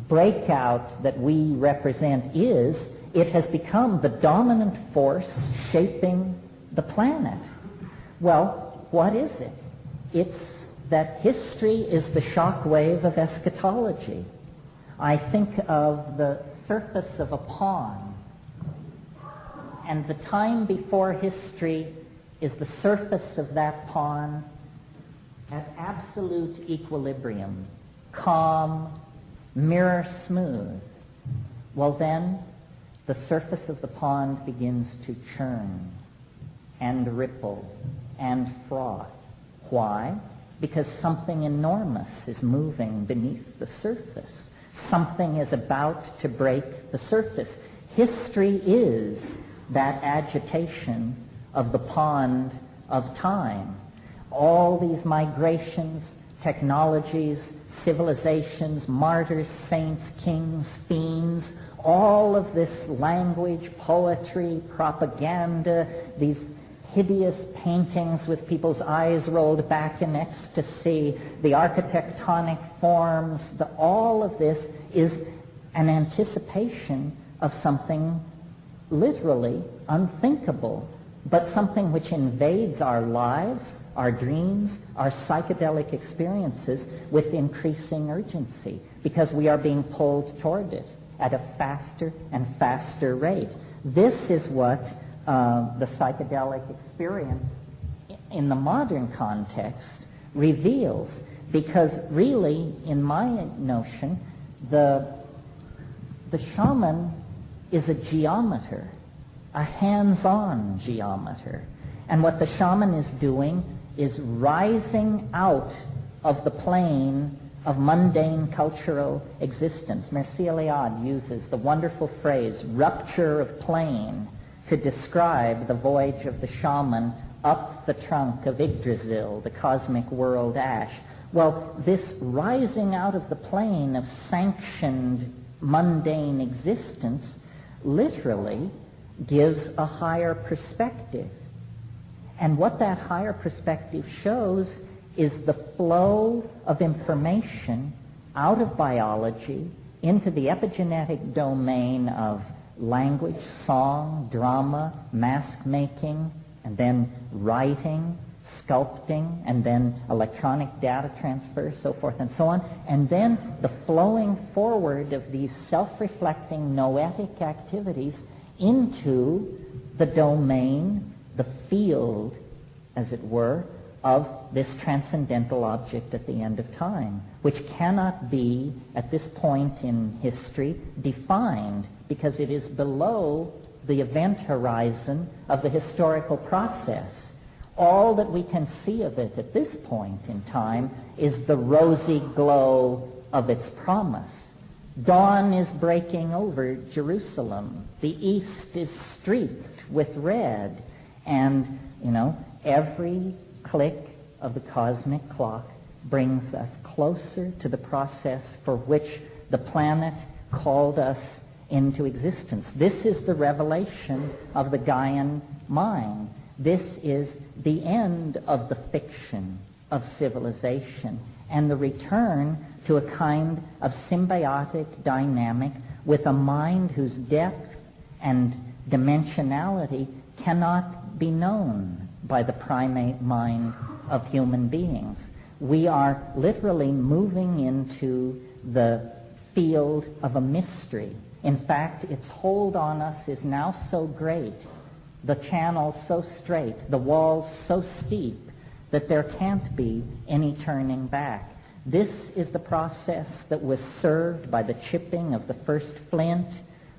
breakout that we represent is, it has become the dominant force shaping the planet. Well, what is it? It's that history is the shock wave of eschatology. I think of the surface of a pond, and the time before history is the surface of that pond at absolute equilibrium, calm, mirror smooth. Well then, the surface of the pond begins to churn and ripple and froth. Why? Because something enormous is moving beneath the surface. Something is about to break the surface. History is that agitation of the pond of time. All these migrations, technologies, civilizations, martyrs, saints, kings, fiends, all of this language, poetry, propaganda, these hideous paintings with people's eyes rolled back in ecstasy, the architectonic forms, all of this is an anticipation of something literally unthinkable, but something which invades our lives, our dreams, our psychedelic experiences with increasing urgency, because we are being pulled toward it at a faster and faster rate. This is what the psychedelic experience in the modern context reveals, because really, in my notion, the shaman is a geometer, a hands-on geometer. And what the shaman is doing is rising out of the plane of mundane cultural existence. Mircea Eliade uses the wonderful phrase, rupture of plane, to describe the voyage of the shaman up the trunk of Yggdrasil, the cosmic world ash. Well, this rising out of the plane of sanctioned mundane existence literally gives a higher perspective. And what that higher perspective shows is the flow of information out of biology into the epigenetic domain of language, song, drama, mask making, and then writing, sculpting, and then electronic data transfer, so forth and so on. And then the flowing forward of these self-reflecting noetic activities into the domain, the field, as it were, of this transcendental object at the end of time, which cannot be, at this point in history, defined, because it is below the event horizon of the historical process. All that we can see of it at this point in time is the rosy glow of its promise. Dawn is breaking over Jerusalem. The east is streaked with red. And, every click of the cosmic clock brings us closer to the process for which the planet called us into existence. This is the revelation of the Gaian mind. This is the end of the fiction of civilization and the return to a kind of symbiotic dynamic with a mind whose depth and dimensionality cannot be known by the primate mind of human beings. We are literally moving into the field of a mystery. In fact, its hold on us is now so great, the channels so straight, the walls so steep, that there can't be any turning back. This is the process that was served by the chipping of the first flint,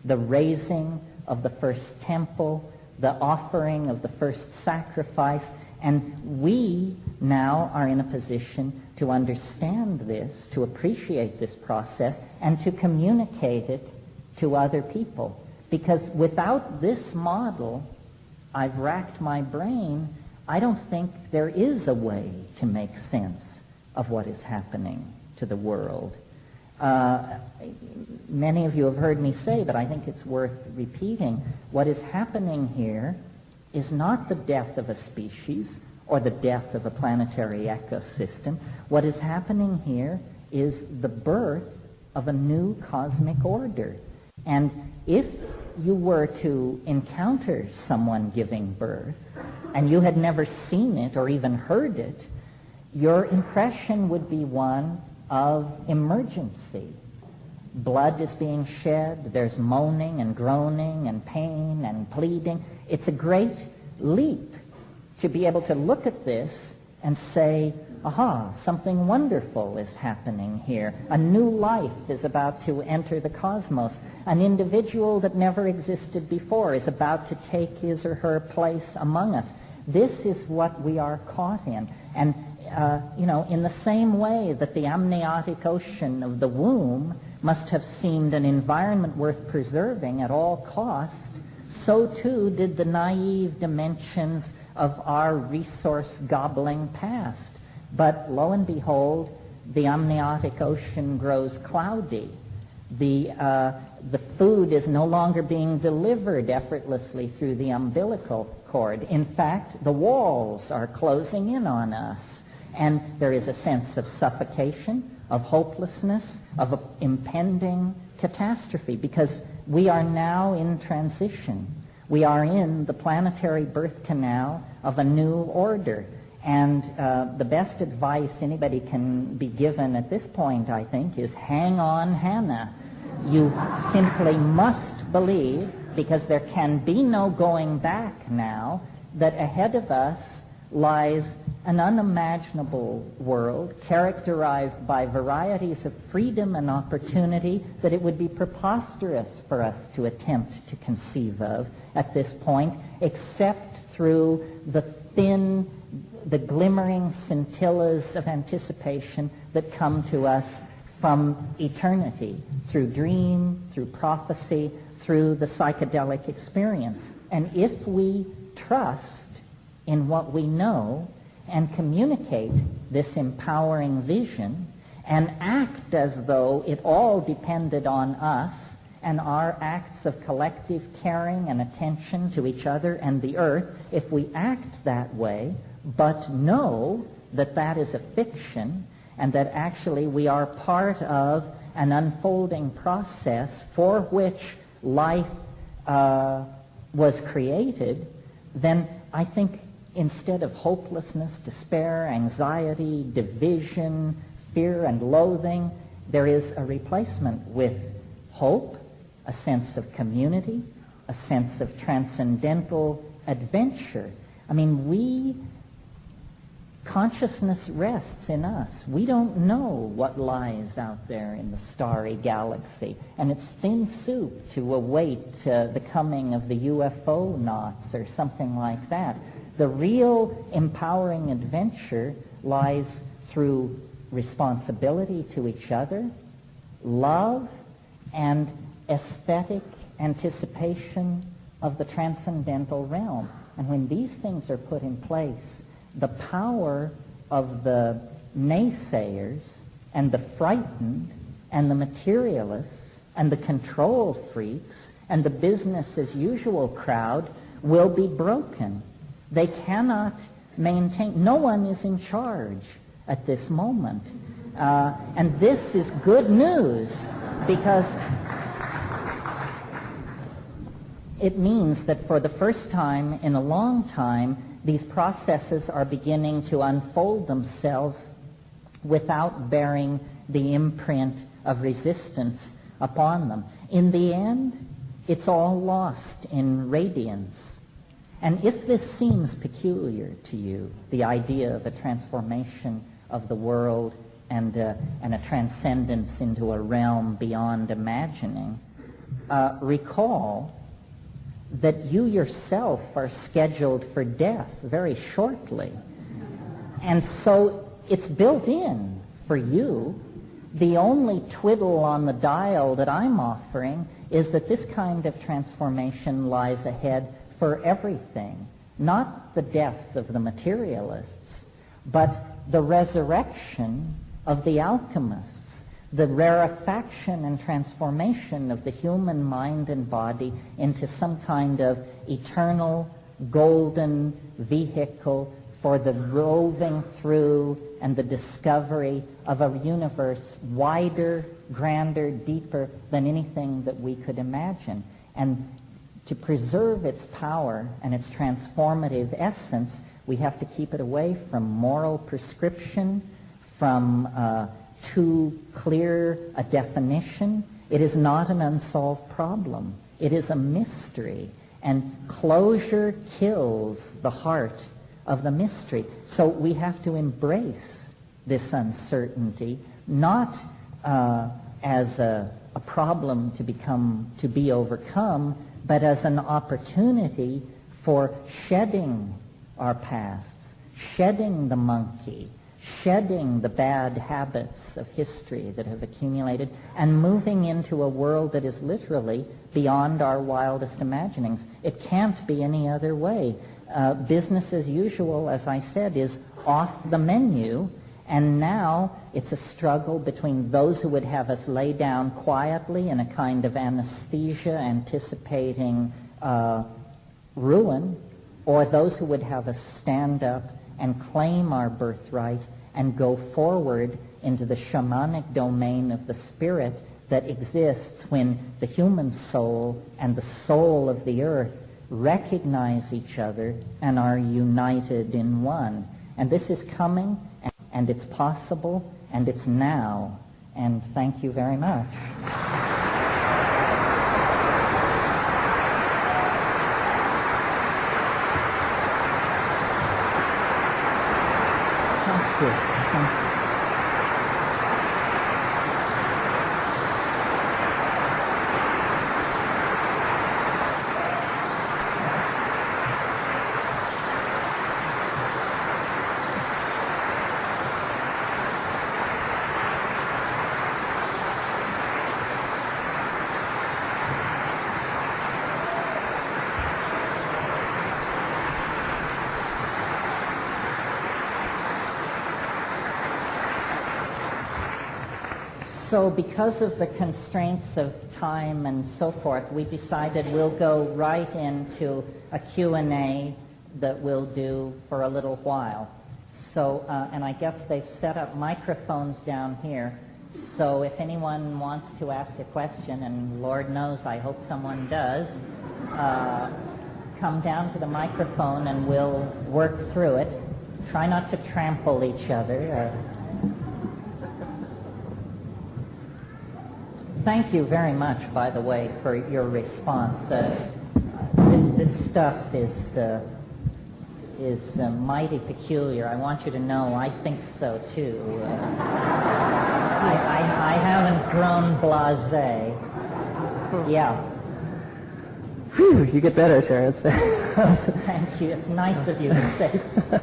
the raising of the first temple, the offering of the first sacrifice, and we now are in a position to understand this, to appreciate this process, and to communicate it to other people. Because without this model, I've racked my brain, I don't think there is a way to make sense of what is happening to the world. Many of you have heard me say, but I think it's worth repeating, what is happening here is not the death of a species or the death of a planetary ecosystem. What is happening here is the birth of a new cosmic order. And if you were to encounter someone giving birth, and you had never seen it or even heard it, your impression would be one of emergency. Blood is being shed, there's moaning and groaning and pain and pleading. It's a great leap to be able to look at this and say, aha, something wonderful is happening here. A new life is about to enter the cosmos. An individual that never existed before is about to take his or her place among us. This is what we are caught in. And, in the same way that the amniotic ocean of the womb must have seemed an environment worth preserving at all cost, so too did the naive dimensions of our resource-gobbling past. But lo and behold, the amniotic ocean grows cloudy. The food is no longer being delivered effortlessly through the umbilical cord. In fact, the walls are closing in on us. And there is a sense of suffocation, of hopelessness, of impending catastrophe, because we are now in transition. We are in the planetary birth canal of a new order. And the best advice anybody can be given at this point, I think, is hang on, Hannah. You simply must believe, because there can be no going back now, that ahead of us lies an unimaginable world characterized by varieties of freedom and opportunity that it would be preposterous for us to attempt to conceive of at this point, except through the glimmering scintillas of anticipation that come to us from eternity, through dream, through prophecy, through the psychedelic experience. And if we trust in what we know and communicate this empowering vision and act as though it all depended on us and our acts of collective caring and attention to each other and the earth, if we act that way, but know that that is a fiction and that actually we are part of an unfolding process for which life was created, then I think instead of hopelessness, despair, anxiety, division, fear, and loathing, there is a replacement with hope, a sense of community, a sense of transcendental adventure. I mean, consciousness rests in us. We don't know what lies out there in the starry galaxy, and it's thin soup to await the coming of the UFO knots or something like that. The real empowering adventure lies through responsibility to each other, love, and aesthetic anticipation of the transcendental realm. And when these things are put in place, the power of the naysayers and the frightened and the materialists and the control freaks and the business as usual crowd will be broken. They cannot maintain, no one is in charge at this moment. And this is good news, because It means that for the first time in a long time, these processes are beginning to unfold themselves without bearing the imprint of resistance upon them. In the end, it's all lost in radiance. And if this seems peculiar to you, the idea of a transformation of the world and a transcendence into a realm beyond imagining, recall that you yourself are scheduled for death very shortly. And so it's built in for you. The only twiddle on the dial that I'm offering is that this kind of transformation lies ahead for everything, not the death of the materialists, but the resurrection of the alchemists, the rarefaction and transformation of the human mind and body into some kind of eternal golden vehicle for the roving through and the discovery of a universe wider, grander, deeper than anything that we could imagine. And to preserve its power and its transformative essence, we have to keep it away from moral prescription, from too clear a definition. It is not an unsolved problem. It is a mystery. And closure kills the heart of the mystery. So we have to embrace this uncertainty, not as a problem to be overcome, but as an opportunity for shedding our pasts, shedding the monkey, shedding the bad habits of history that have accumulated, and moving into a world that is literally beyond our wildest imaginings. It can't be any other way. Business as usual, as I said, is off the menu, and now it's a struggle between those who would have us lay down quietly in a kind of anesthesia anticipating ruin, or those who would have us stand up and claim our birthright and go forward into the shamanic domain of the spirit that exists when the human soul and the soul of the earth recognize each other and are united in one. And this is coming, and it's possible, and it's now. And thank you very much. Thank you. Thank you. So because of the constraints of time and so forth, we decided we'll go right into a Q&A that we'll do for a little while. So, and I guess they've set up microphones down here. So if anyone wants to ask a question, and Lord knows I hope someone does, come down to the microphone and we'll work through it. Try not to trample each other. Thank you very much, by the way, for your response. This stuff is mighty peculiar. I want you to know I think so, too. I haven't grown blasé. Yeah. Whew, you get better, Terence. Thank you. It's nice of you to say so.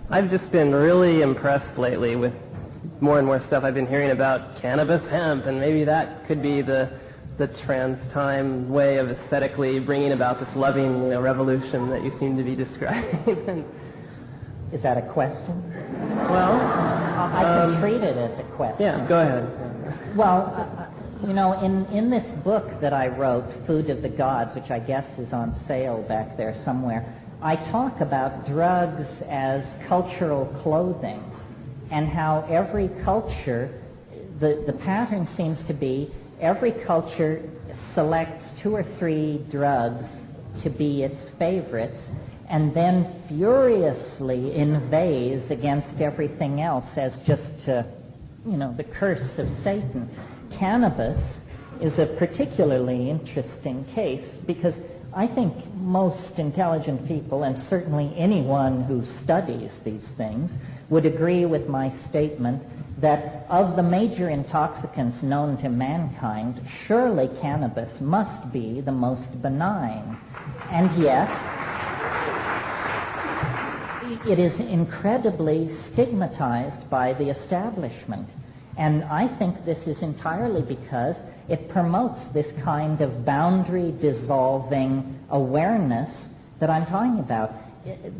I've just been really impressed lately with more and more stuff I've been hearing about cannabis hemp, and maybe that could be the trans-time way of aesthetically bringing about this loving revolution that you seem to be describing. Is that a question? Well, I can treat it as a question. Yeah, go ahead. Well, in this book that I wrote, Food of the Gods, which I guess is on sale back there somewhere, I talk about drugs as cultural clothing, and how every culture, the pattern seems to be every culture selects 2 or 3 drugs to be its favorites and then furiously inveighs against everything else as just, the curse of Satan. Cannabis is a particularly interesting case because I think most intelligent people, and certainly anyone who studies these things, would agree with my statement that of the major intoxicants known to mankind, surely cannabis must be the most benign. And yet, it is incredibly stigmatized by the establishment. And I think this is entirely because it promotes this kind of boundary-dissolving awareness that I'm talking about.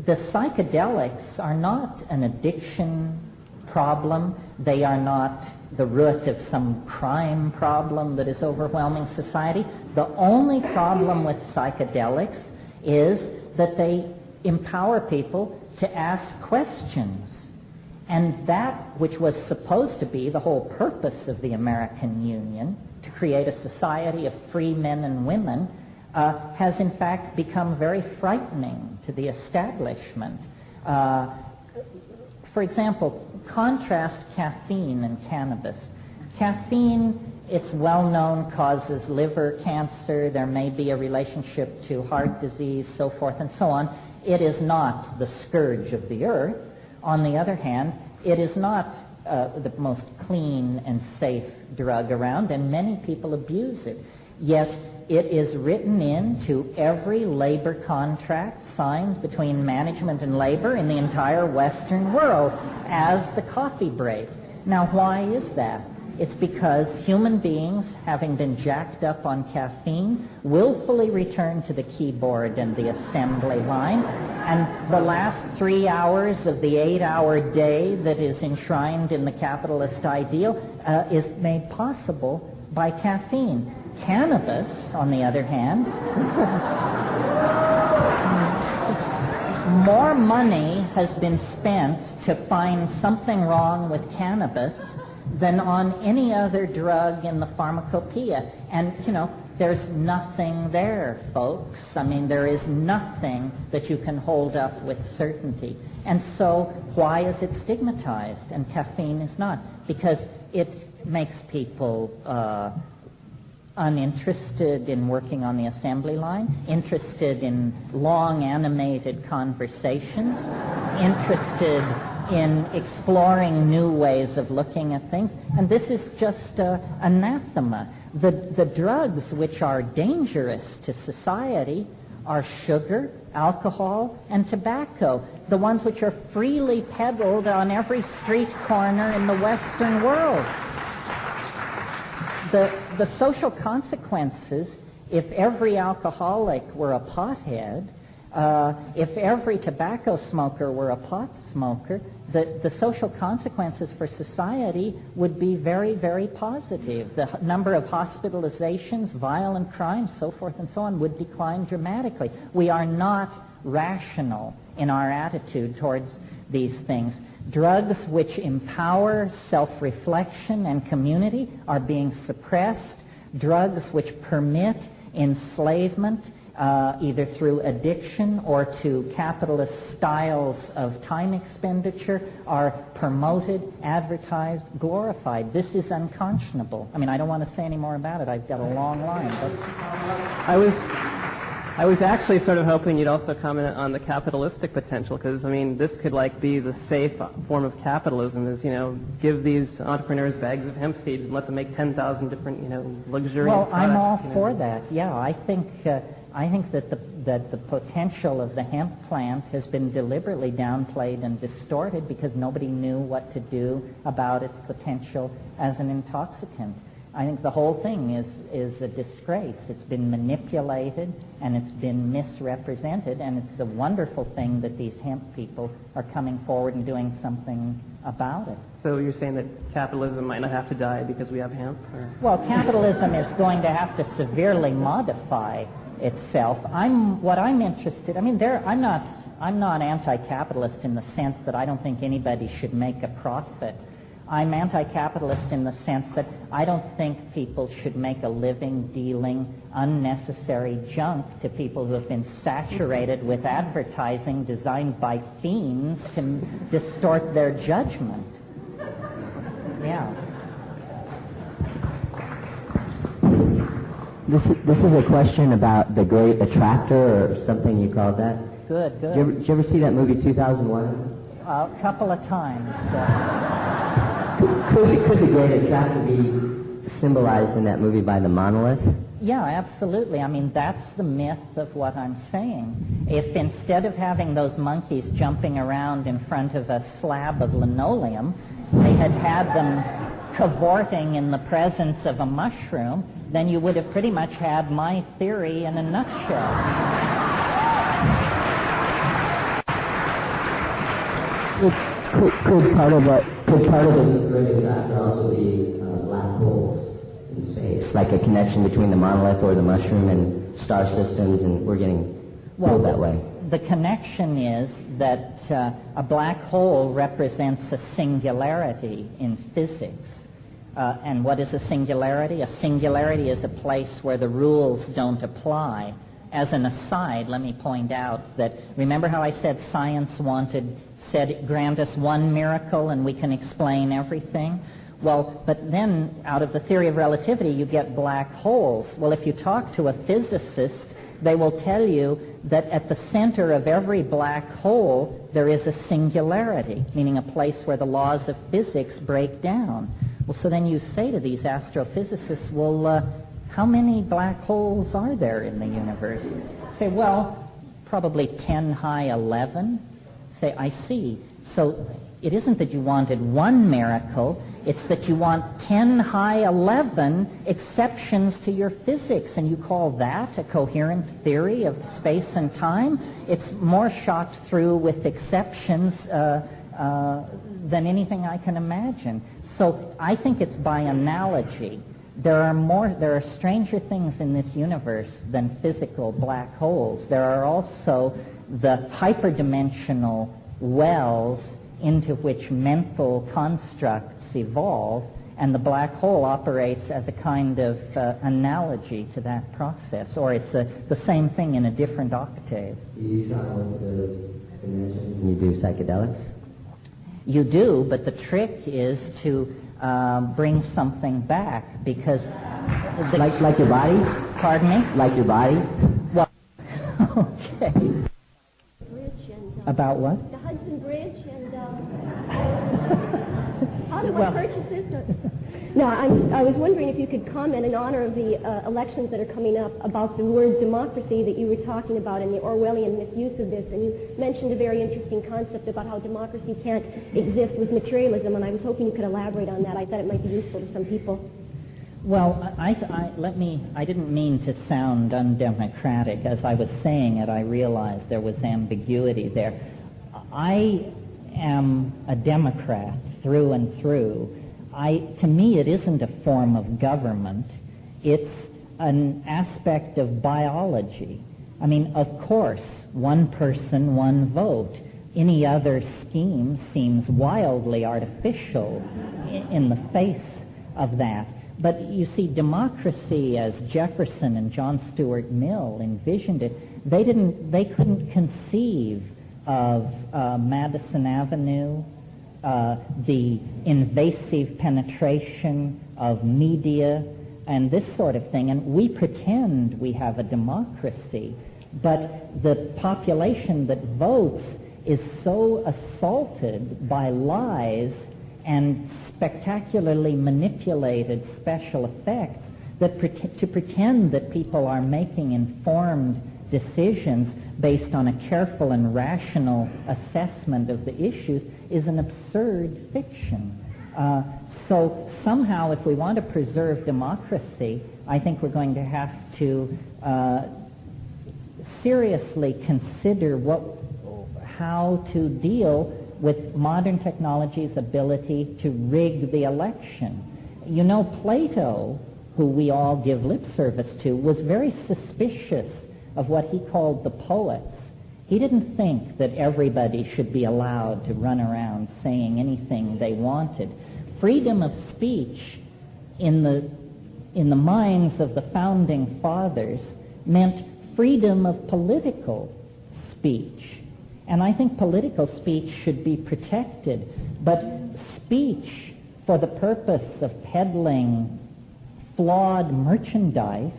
The psychedelics are not an addiction problem. They are not the root of some crime problem that is overwhelming society. The only problem with psychedelics is that they empower people to ask questions. And that which was supposed to be the whole purpose of the American Union, to create a society of free men and women, has in fact become very frightening to the establishment. For example, contrast caffeine and cannabis. Caffeine, it's well known, causes liver cancer. There may be a relationship to heart disease, so forth and so on. It is not the scourge of the earth. On the other hand, it is not the most clean and safe drug around, and many people abuse it. Yet it is written into every labor contract signed between management and labor in the entire Western world as the coffee break. Now, why is that? It's because human beings, having been jacked up on caffeine, willfully return to the keyboard and the assembly line, and the last 3 hours of the 8-hour day that is enshrined in the capitalist ideal is made possible by caffeine. Cannabis, on the other hand, more money has been spent to find something wrong with cannabis than on any other drug in the pharmacopoeia. And, there's nothing there, folks. I mean, there is nothing that you can hold up with certainty. And so why is it stigmatized and caffeine is not? Because it makes people uninterested in working on the assembly line, interested in long animated conversations, interested in exploring new ways of looking at things. And this is just anathema. The drugs which are dangerous to society are sugar, alcohol, and tobacco, the ones which are freely peddled on every street corner in the Western world. The social consequences, if every alcoholic were a pothead, if every tobacco smoker were a pot smoker, the social consequences for society would be very, very positive. The number of hospitalizations, violent crimes, so forth and so on, would decline dramatically. We are not rational in our attitude towards these things. Drugs which empower self-reflection and community are being suppressed. Drugs which permit enslavement, either through addiction or to capitalist styles of time expenditure, are promoted, advertised, glorified. This is unconscionable. I mean, I don't want to say any more about it. I've got a long line. But I was actually sort of hoping you'd also comment on the capitalistic potential, because, I mean, this could, be the safe form of capitalism is, give these entrepreneurs bags of hemp seeds and let them make 10,000 different, luxurious products. Well, I'm all for that. Yeah, I think that the potential of the hemp plant has been deliberately downplayed and distorted because nobody knew what to do about its potential as an intoxicant. I think the whole thing is a disgrace. It's been manipulated and it's been misrepresented, and it's a wonderful thing that these hemp people are coming forward and doing something about it. So you're saying that capitalism might not have to die because we have hemp? Or? Well, capitalism is going to have to severely modify itself. What I'm interested. I mean, I'm not anti-capitalist in the sense that I don't think anybody should make a profit I'm anti-capitalist in the sense that I don't think people should make a living dealing unnecessary junk to people who have been saturated with advertising designed by fiends to distort their judgment. Yeah. This is a question about the great attractor, or something you called that. Good. Did you ever see that movie 2001? A couple of times. Could the great attractor be symbolized in that movie by the monolith? Yeah, absolutely. I mean, that's the myth of what I'm saying. If instead of having those monkeys jumping around in front of a slab of linoleum, they had them cavorting in the presence of a mushroom, then you would have pretty much had my theory in a nutshell. Could part of the great attractor also be black holes in space, like a connection between the monolith or the mushroom and star systems, and we're getting pulled that way? The connection is that a black hole represents a singularity in physics. And what is a singularity? A singularity is a place where the rules don't apply. As an aside, let me point out that, remember how I said science said grant us one miracle and we can explain everything? Well, but then out of the theory of relativity you get black holes. Well, if you talk to a physicist, they will tell you that at the center of every black hole there is a singularity, meaning a place where the laws of physics break down. Well, so then you say to these astrophysicists, well, how many black holes are there in the universe? Say, well, probably 10 high 11. Say, I see. So it isn't that you wanted one miracle, it's that you want 10 high 11 exceptions to your physics, and you call that a coherent theory of space and time? It's more shot through with exceptions than anything I can imagine. So I think it's by analogy. There are stranger things in this universe than physical black holes. There are also the hyperdimensional wells into which mental constructs evolve, and the black hole operates as a kind of analogy to that process, or it's the same thing in a different octave. Do you travel into those dimensions when you do psychedelics? You do, but the trick is to bring something back, because... Like your body? Pardon me? Like your body? Well, okay. About what? The Hudson Bridge and how do I purchase this? No, I was wondering if you could comment in honor of the elections that are coming up about the word democracy that you were talking about and the Orwellian misuse of this. And you mentioned a very interesting concept about how democracy can't exist with materialism, and I was hoping you could elaborate on that. I thought it might be useful to some people. Well, I didn't mean to sound undemocratic. As I was saying it, I realized there was ambiguity there. I am a Democrat through and through. To me, it isn't a form of government. It's an aspect of biology. I mean, of course, one person, one vote. Any other scheme seems wildly artificial in the face of that. But you see, democracy, as Jefferson and John Stuart Mill envisioned it, they couldn't conceive of Madison Avenue, the invasive penetration of media, and this sort of thing. And we pretend we have a democracy, but the population that votes is so assaulted by lies and spectacularly manipulated special effects that to pretend that people are making informed decisions based on a careful and rational assessment of the issues is an absurd fiction. So somehow, if we want to preserve democracy, I think we're going to have to seriously consider how to deal with modern technology's ability to rig the election. You know, Plato, who we all give lip service to, was very suspicious of what he called the poets. He didn't think that everybody should be allowed to run around saying anything they wanted. freedom of speech in the minds of the founding fathers meant freedom of political speech. And I think political speech should be protected, but speech for the purpose of peddling flawed merchandise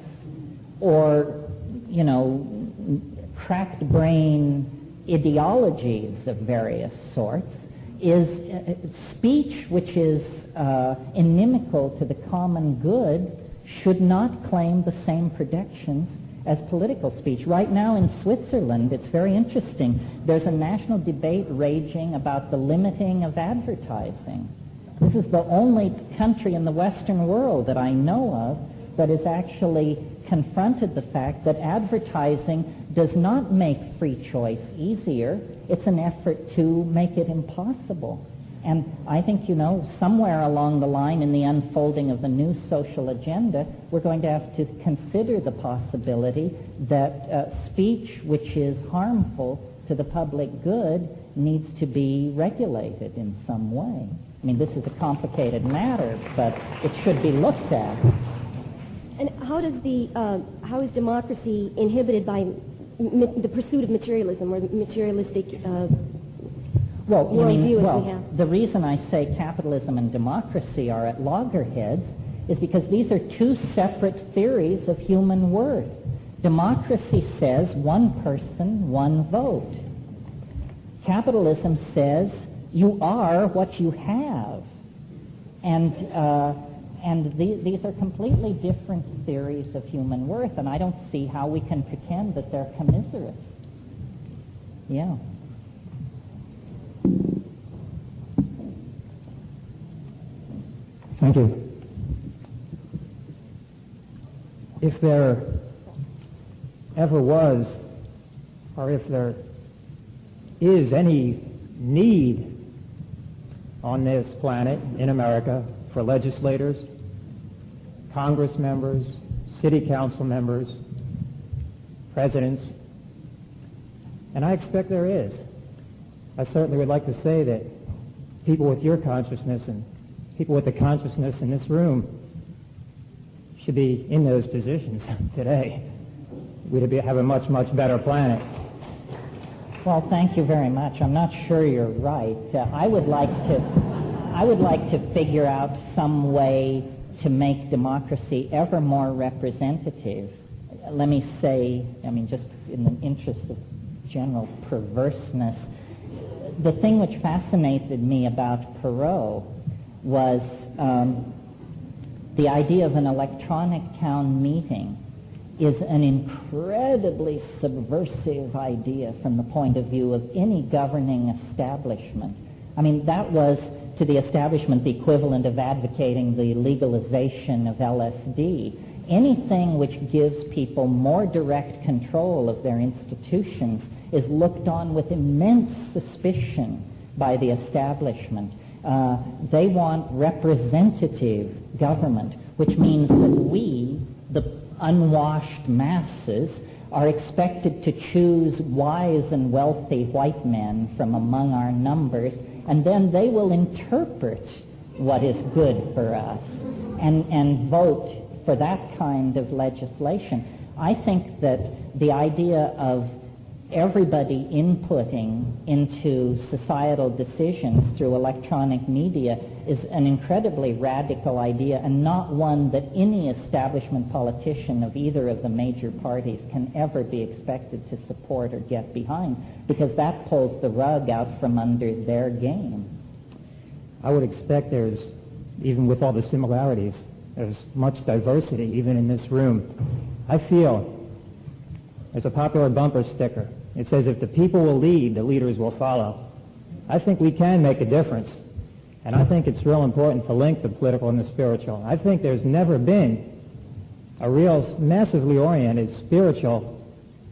or, cracked brain ideologies of various sorts is speech which is inimical to the common good should not claim the same protections as political speech. Right now in Switzerland, it's very interesting. There's a national debate raging about the limiting of advertising. This is the only country in the Western world that I know of that has actually confronted the fact that advertising does not make free choice easier. It's an effort to make it impossible. And I think, somewhere along the line in the unfolding of the new social agenda, we're going to have to consider the possibility that speech which is harmful to the public good needs to be regulated in some way. I mean, this is a complicated matter, but it should be looked at. And how is democracy inhibited by the pursuit of materialism or the materialistic worldview as we have? The reason I say capitalism and democracy are at loggerheads is because these are two separate theories of human worth. Democracy says one person, one vote. Capitalism says you are what you have. And these are completely different theories of human worth, and I don't see how we can pretend that they're commiserate. Yeah. Thank you. If there ever was, or if there is any need on this planet, in America, for legislators, Congress members, city council members, presidents, and I expect there is. I certainly would like to say that people with your consciousness and people with the consciousness in this room should be in those positions today. We'd have a much, much better planet. Well, thank you very much. I'm not sure you're right. I would like to figure out some way to make democracy ever more representative. Let me say, just in the interest of general perverseness, the thing which fascinated me about Perot was the idea of an electronic town meeting is an incredibly subversive idea from the point of view of any governing establishment. That was to the establishment the equivalent of advocating the legalization of LSD. Anything which gives people more direct control of their institutions is looked on with immense suspicion by the establishment. They want representative government, which means that we, the unwashed masses, are expected to choose wise and wealthy white men from among our numbers, and then they will interpret what is good for us and vote for that kind of legislation. I think that the idea of everybody inputting into societal decisions through electronic media is an incredibly radical idea, and not one that any establishment politician of either of the major parties can ever be expected to support or get behind, because that pulls the rug out from under their game. I would expect there's, even with all the similarities, there's much diversity even in this room. I feel there's a popular bumper sticker. It says, if the people will lead, the leaders will follow. I think we can make a difference. And I think it's real important to link the political and the spiritual. I think there's never been a real massively oriented spiritual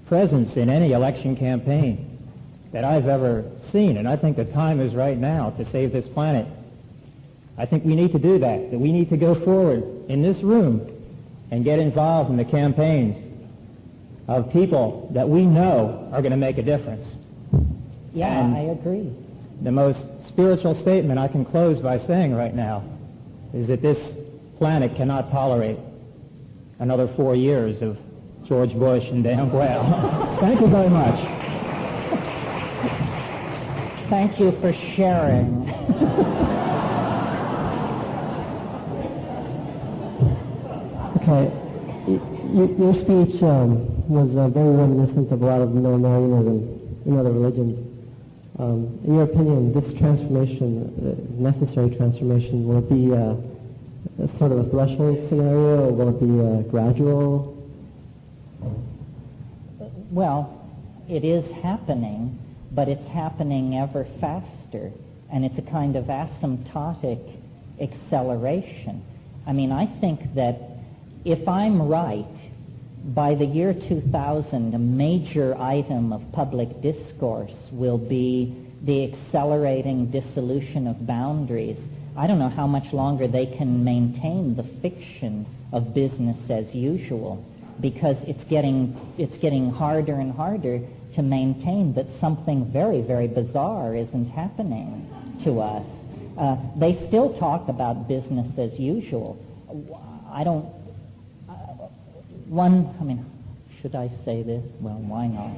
presence in any election campaign that I've ever seen. And I think the time is right now to save this planet. I think we need to do that we need to go forward in this room and get involved in the campaigns of people that we know are going to make a difference. Yeah, and I agree. The most spiritual statement I can close by saying right now is that this planet cannot tolerate another 4 years of George Bush and Dan Quayle. Thank you very much. Thank you for sharing. Okay. Your speech was very reminiscent of a lot of millenarianism in other religions. In your opinion, this transformation, necessary transformation, will it be a sort of a threshold scenario, or will it be gradual? Well, it is happening, but it's happening ever faster, and it's a kind of asymptotic acceleration. I mean, I think that if I'm right, by the year 2000, a major item of public discourse will be the accelerating dissolution of boundaries. I don't know how much longer they can maintain the fiction of business as usual, because it's getting harder and harder to maintain that something very, very bizarre isn't happening to us. They still talk about business as usual. Should I say this? Well, why not?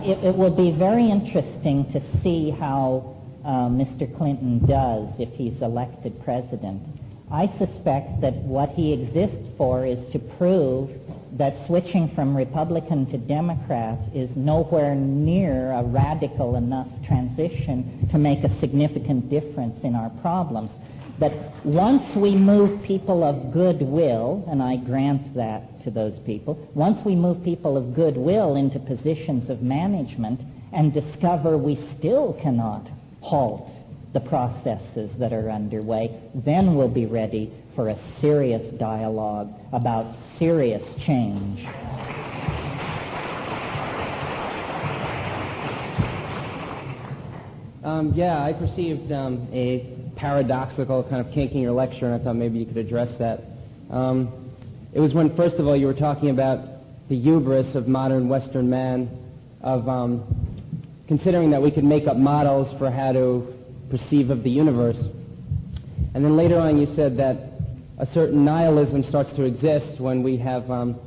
It will be very interesting to see how Mr. Clinton does if he's elected president. I suspect that what he exists for is to prove that switching from Republican to Democrat is nowhere near a radical enough transition to make a significant difference in our problems. That once we move people of goodwill, and I grant that to those people, once we move people of goodwill into positions of management and discover we still cannot halt the processes that are underway, then we'll be ready for a serious dialogue about serious change. I perceived a paradoxical kind of kink in your lecture, and I thought maybe you could address that. It was when, first of all, you were talking about the hubris of modern Western man, of considering that we could make up models for how to perceive of the universe. And then later on you said that a certain nihilism starts to exist when we have, when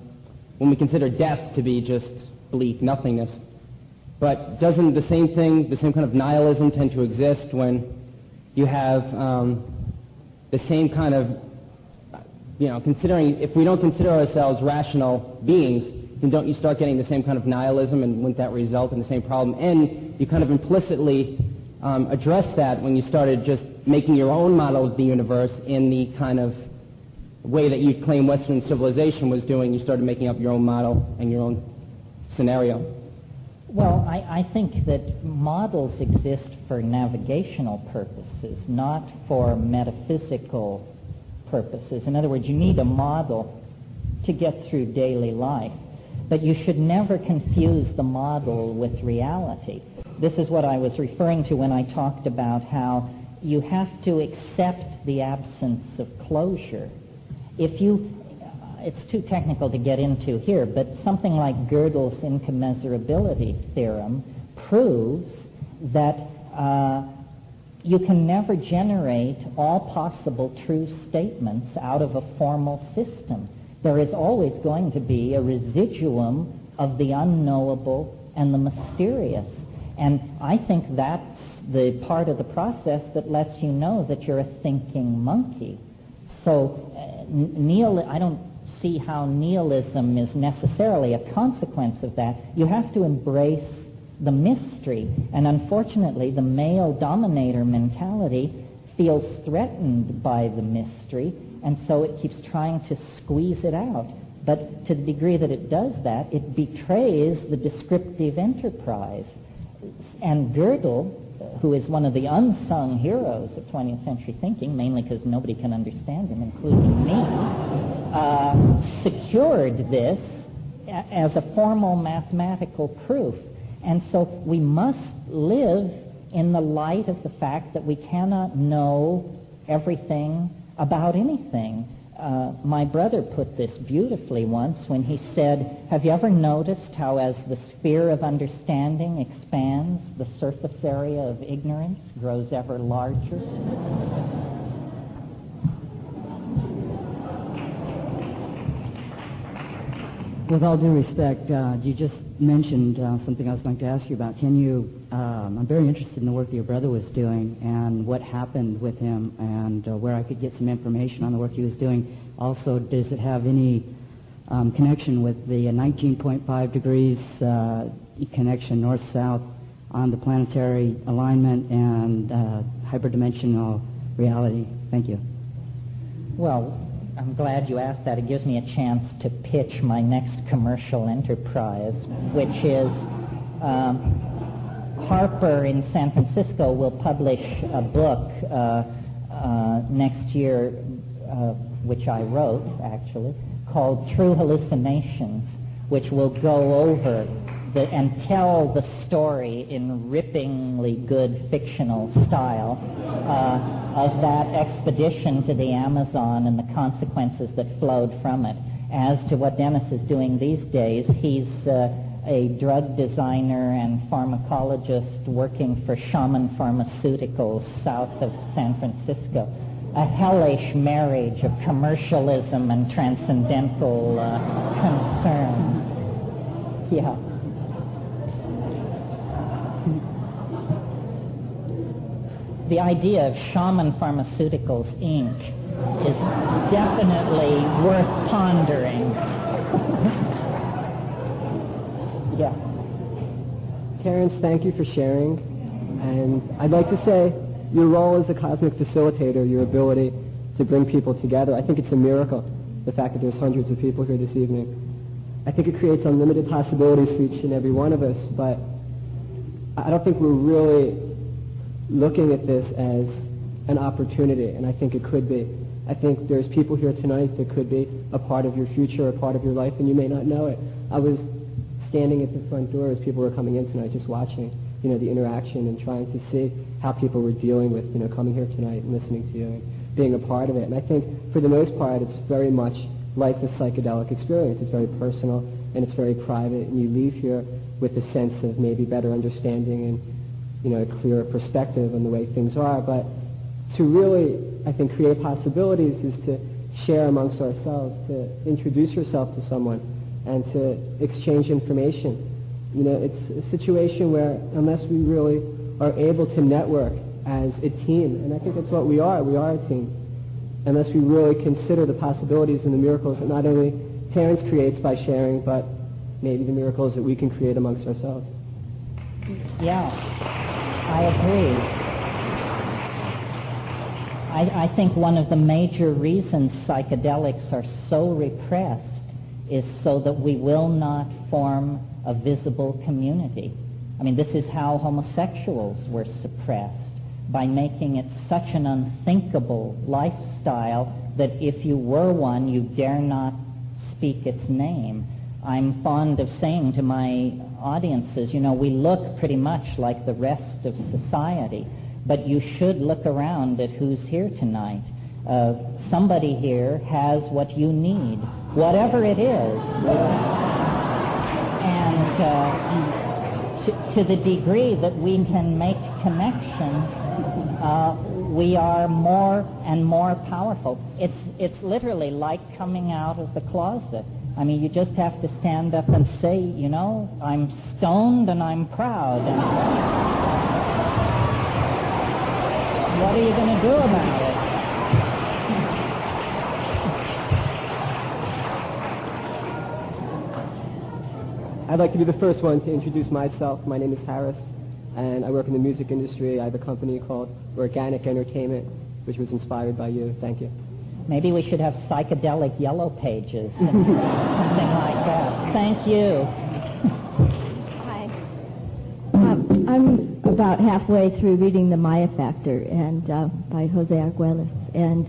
we consider death to be just bleak nothingness. But doesn't the same thing, the same kind of nihilism tend to exist when you have the same kind of, considering, if we don't consider ourselves rational beings, then don't you start getting the same kind of nihilism, and wouldn't that result in the same problem? And you kind of implicitly address that when you started just making your own model of the universe in the kind of way that you claim Western civilization was doing. You started making up your own model and your own scenario. Well, I think that models exist for navigational purposes, not for metaphysical purposes. In other words, you need a model to get through daily life, but you should never confuse the model with reality. This is what I was referring to when I talked about how you have to accept the absence of closure. It's too technical to get into here, but something like Gödel's incommensurability theorem proves that you can never generate all possible true statements out of a formal system. There is always going to be a residuum of the unknowable and the mysterious. And I think that's the part of the process that lets you know that you're a thinking monkey. So I don't see how nihilism is necessarily a consequence of that. You have to embrace the mystery. And unfortunately, the male dominator mentality feels threatened by the mystery, and so it keeps trying to squeeze it out. But to the degree that it does that, it betrays the descriptive enterprise. And Gödel, who is one of the unsung heroes of 20th century thinking, mainly because nobody can understand him, including me, secured this as a formal mathematical proof. And so we must live in the light of the fact that we cannot know everything about anything. My brother put this beautifully once when he said, have you ever noticed how as the sphere of understanding expands, the surface area of ignorance grows ever larger? With all due respect, you just mentioned something I was going to ask you about. Can you, I'm very interested in the work that your brother was doing and what happened with him and where I could get some information on the work he was doing. Also, does it have any connection with the 19.5 degrees connection north-south on the planetary alignment and hyperdimensional reality? Thank you. Well, I'm glad you asked that. It gives me a chance to pitch my next commercial enterprise, which is Harper in San Francisco will publish a book next year, which I wrote, actually, called True Hallucinations, which will go over and tell the story in rippingly good fictional style of that expedition to the Amazon and the consequences that flowed from it. As to what Dennis is doing these days, he's a drug designer and pharmacologist working for Shaman Pharmaceuticals south of San Francisco. A hellish marriage of commercialism and transcendental concerns. Yeah. The idea of Shaman Pharmaceuticals, Inc. is definitely worth pondering. Yeah. Terence, thank you for sharing. And I'd like to say your role as a cosmic facilitator, your ability to bring people together, I think it's a miracle, the fact that there's hundreds of people here this evening. I think it creates unlimited possibilities for each and every one of us, but I don't think we're really looking at this as an opportunity, and I think it could be. I think there's people here tonight that could be a part of your future, a part of your life, and you may not know it. I was standing at the front door as people were coming in tonight, just watching, the interaction and trying to see how people were dealing with, coming here tonight and listening to you and being a part of it. And I think, for the most part, it's very much like the psychedelic experience. It's very personal and it's very private, and you leave here with a sense of maybe better understanding and a clearer perspective on the way things are. But to really, I think, create possibilities is to share amongst ourselves, to introduce yourself to someone, and to exchange information. It's a situation where unless we really are able to network as a team, and I think that's what we are a team, unless we really consider the possibilities and the miracles that not only Terence creates by sharing, but maybe the miracles that we can create amongst ourselves. Yeah, I agree. I think one of the major reasons psychedelics are so repressed is so that we will not form a visible community. I mean, this is how homosexuals were suppressed, by making it such an unthinkable lifestyle that if you were one, you dare not speak its name. I'm fond of saying to my audiences, we look pretty much like the rest of society, but you should look around at who's here tonight. Somebody here has what you need, whatever it is. And to the degree that we can make connections, we are more and more powerful. It's literally like coming out of the closet. I mean, you just have to stand up and say, I'm stoned and I'm proud. And what are you going to do about it? I'd like to be the first one to introduce myself. My name is Harris, and I work in the music industry. I have a company called Organic Entertainment, which was inspired by you. Thank you. Maybe we should have psychedelic yellow pages, something like that. Thank you. Hi. I'm about halfway through reading The Maya Factor and by Jose Arguelles, and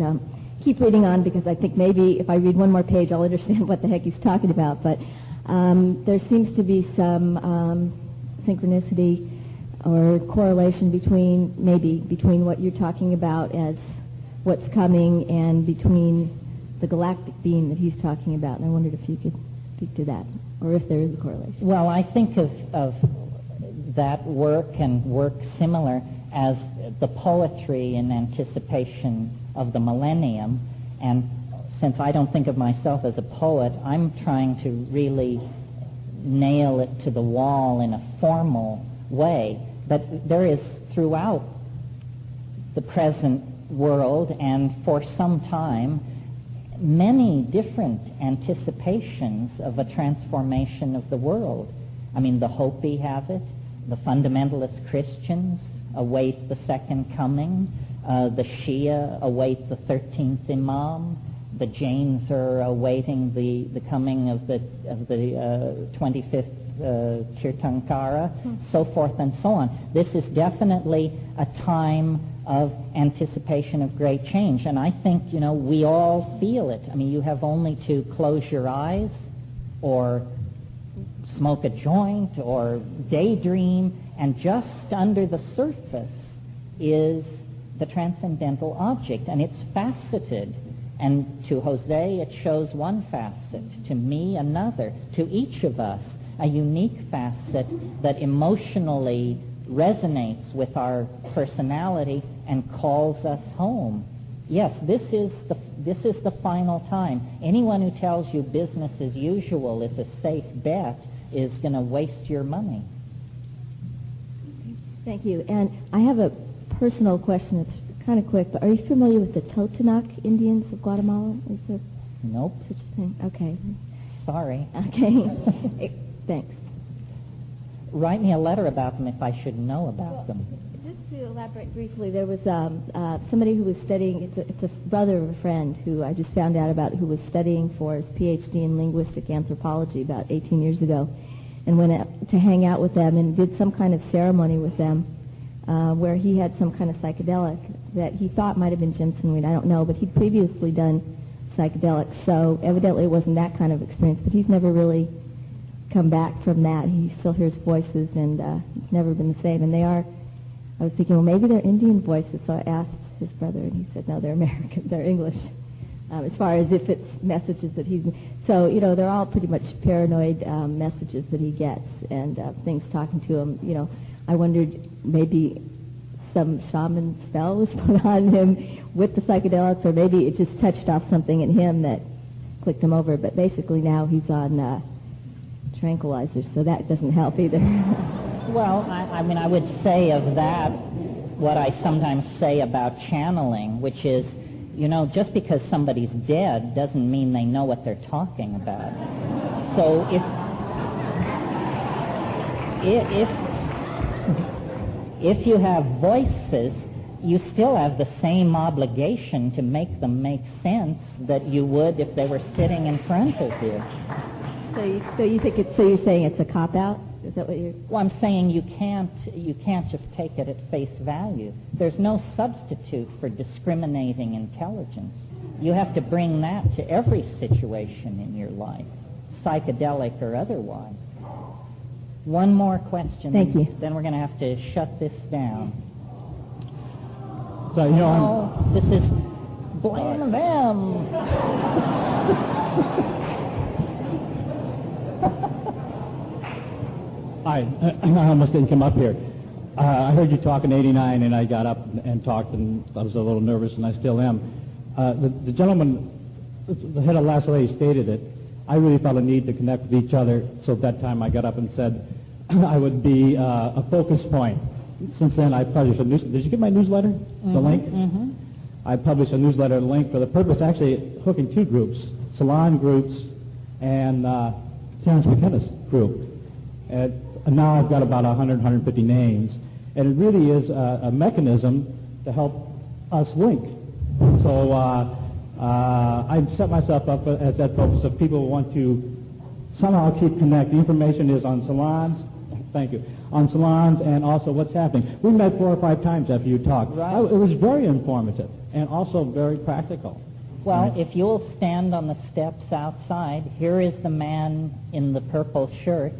keep reading on because I think maybe if I read one more page I'll understand what the heck he's talking about. But there seems to be some synchronicity or correlation between what you're talking about as what's coming and between the galactic beam that he's talking about. And I wondered if you could speak to that, or if there is a correlation. Well, I think of that work and work similar as the poetry in anticipation of the millennium, and since I don't think of myself as a poet, I'm trying to really nail it to the wall in a formal way. But there is throughout the present world and for some time many different anticipations of a transformation of the world. I mean, the Hopi have it, the fundamentalist Christians await the second coming, the Shia await the 13th Imam, the Jains are awaiting the coming of the 25th Tirthankara, so forth and so on. This is definitely a time of anticipation of great change, and I think, we all feel it. I mean, you have only to close your eyes or smoke a joint or daydream, and just under the surface is the transcendental object, and it's faceted. And to Jose, it shows one facet. To me, another. To each of us, a unique facet that emotionally resonates with our personality and calls us home. Yes, this is the final time. Anyone who tells you business as usual is a safe bet is going to waste your money. Thank you. And I have a personal question. It's kind of quick, but are you familiar with the Totonac Indians of Guatemala? Is there Nope. such a thing? Okay. Sorry. Okay. Thanks. Write me a letter about them if I should know about them. Just to elaborate briefly, there was somebody who was studying, it's a brother of a friend who I just found out about, who was studying for his PhD in linguistic anthropology about 18 years ago, and went out to hang out with them and did some kind of ceremony with them where he had some kind of psychedelic that he thought might have been Jimson weed, I don't know, but he'd previously done psychedelics, so evidently it wasn't that kind of experience, but he's never really come back from that. He still hears voices, and it's never been the same. And they are, I was thinking, well, maybe they're Indian voices, so I asked his brother, and he said, no, they're American, they're English, as far as if it's messages that he's, so, they're all pretty much paranoid messages that he gets, and things talking to him, I wondered maybe some shaman spell was put on him with the psychedelics, or maybe it just touched off something in him that clicked him over, but basically now he's on tranquilizers, so that doesn't help either. Well, I would say of that what I sometimes say about channeling, which is, just because somebody's dead doesn't mean they know what they're talking about. So if you have voices, you still have the same obligation to make them make sense that you would if they were sitting in front of you. So you're saying it's a cop-out? Is that what you're... Well, I'm saying you can't just take it at face value. There's no substitute for discriminating intelligence. You have to bring that to every situation in your life, psychedelic or otherwise. One more question. Thank you. Then we're going to have to shut this down. So, this is blame them. I almost didn't come up here. I heard you talk in '89, and I got up and talked, and I was a little nervous, and I still am. The gentleman, the head of Last Lady, stated it. I really felt a need to connect with each other, so at that time I got up and said I would be a focus point. Since then, I published a newsletter. Did you get my newsletter? Mm-hmm, the link? Mm-hmm. I published a newsletter link for the purpose, actually, hooking two groups, salon groups and Terence McKenna's group. And now I've got about 100, 150 names, and it really is a mechanism to help us link. So I set myself up as that focus. If people want to somehow keep connect, the information is on salons. Thank you. On salons and also what's happening. We met 4 or 5 times after you talked. Right. It was very informative and also very practical. Well, if you'll stand on the steps outside, here is the man in the purple shirt.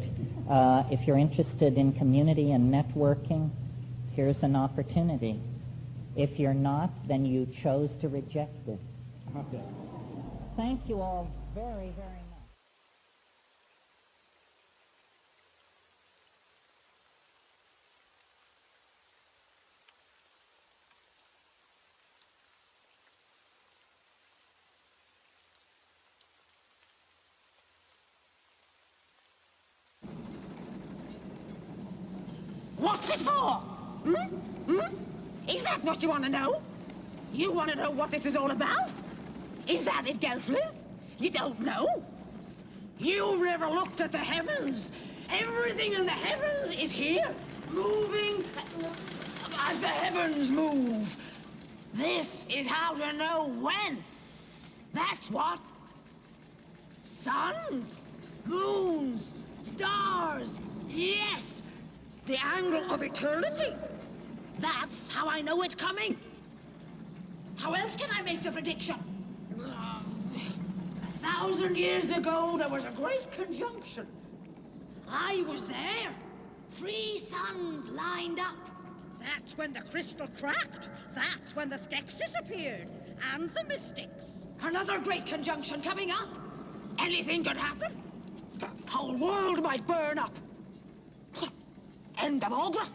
If you're interested in community and networking, here's an opportunity. If you're not, then you chose to reject it. Okay. Thank you all very, very much. What's it for? Is that what you want to know? You want to know what this is all about? Is that it, Gelfling? You don't know? You've never looked at the heavens. Everything in the heavens is here, moving as the heavens move. This is how to know when. That's what. Suns, moons, stars. Yes, the angle of eternity. That's how I know it's coming. How else can I make the prediction? 1,000 years ago, there was a great conjunction. I was there. 3 suns lined up. That's when the crystal cracked. That's when the Skeksis appeared. And the Mystics. Another great conjunction coming up. Anything could happen. The whole world might burn up. End of Augur.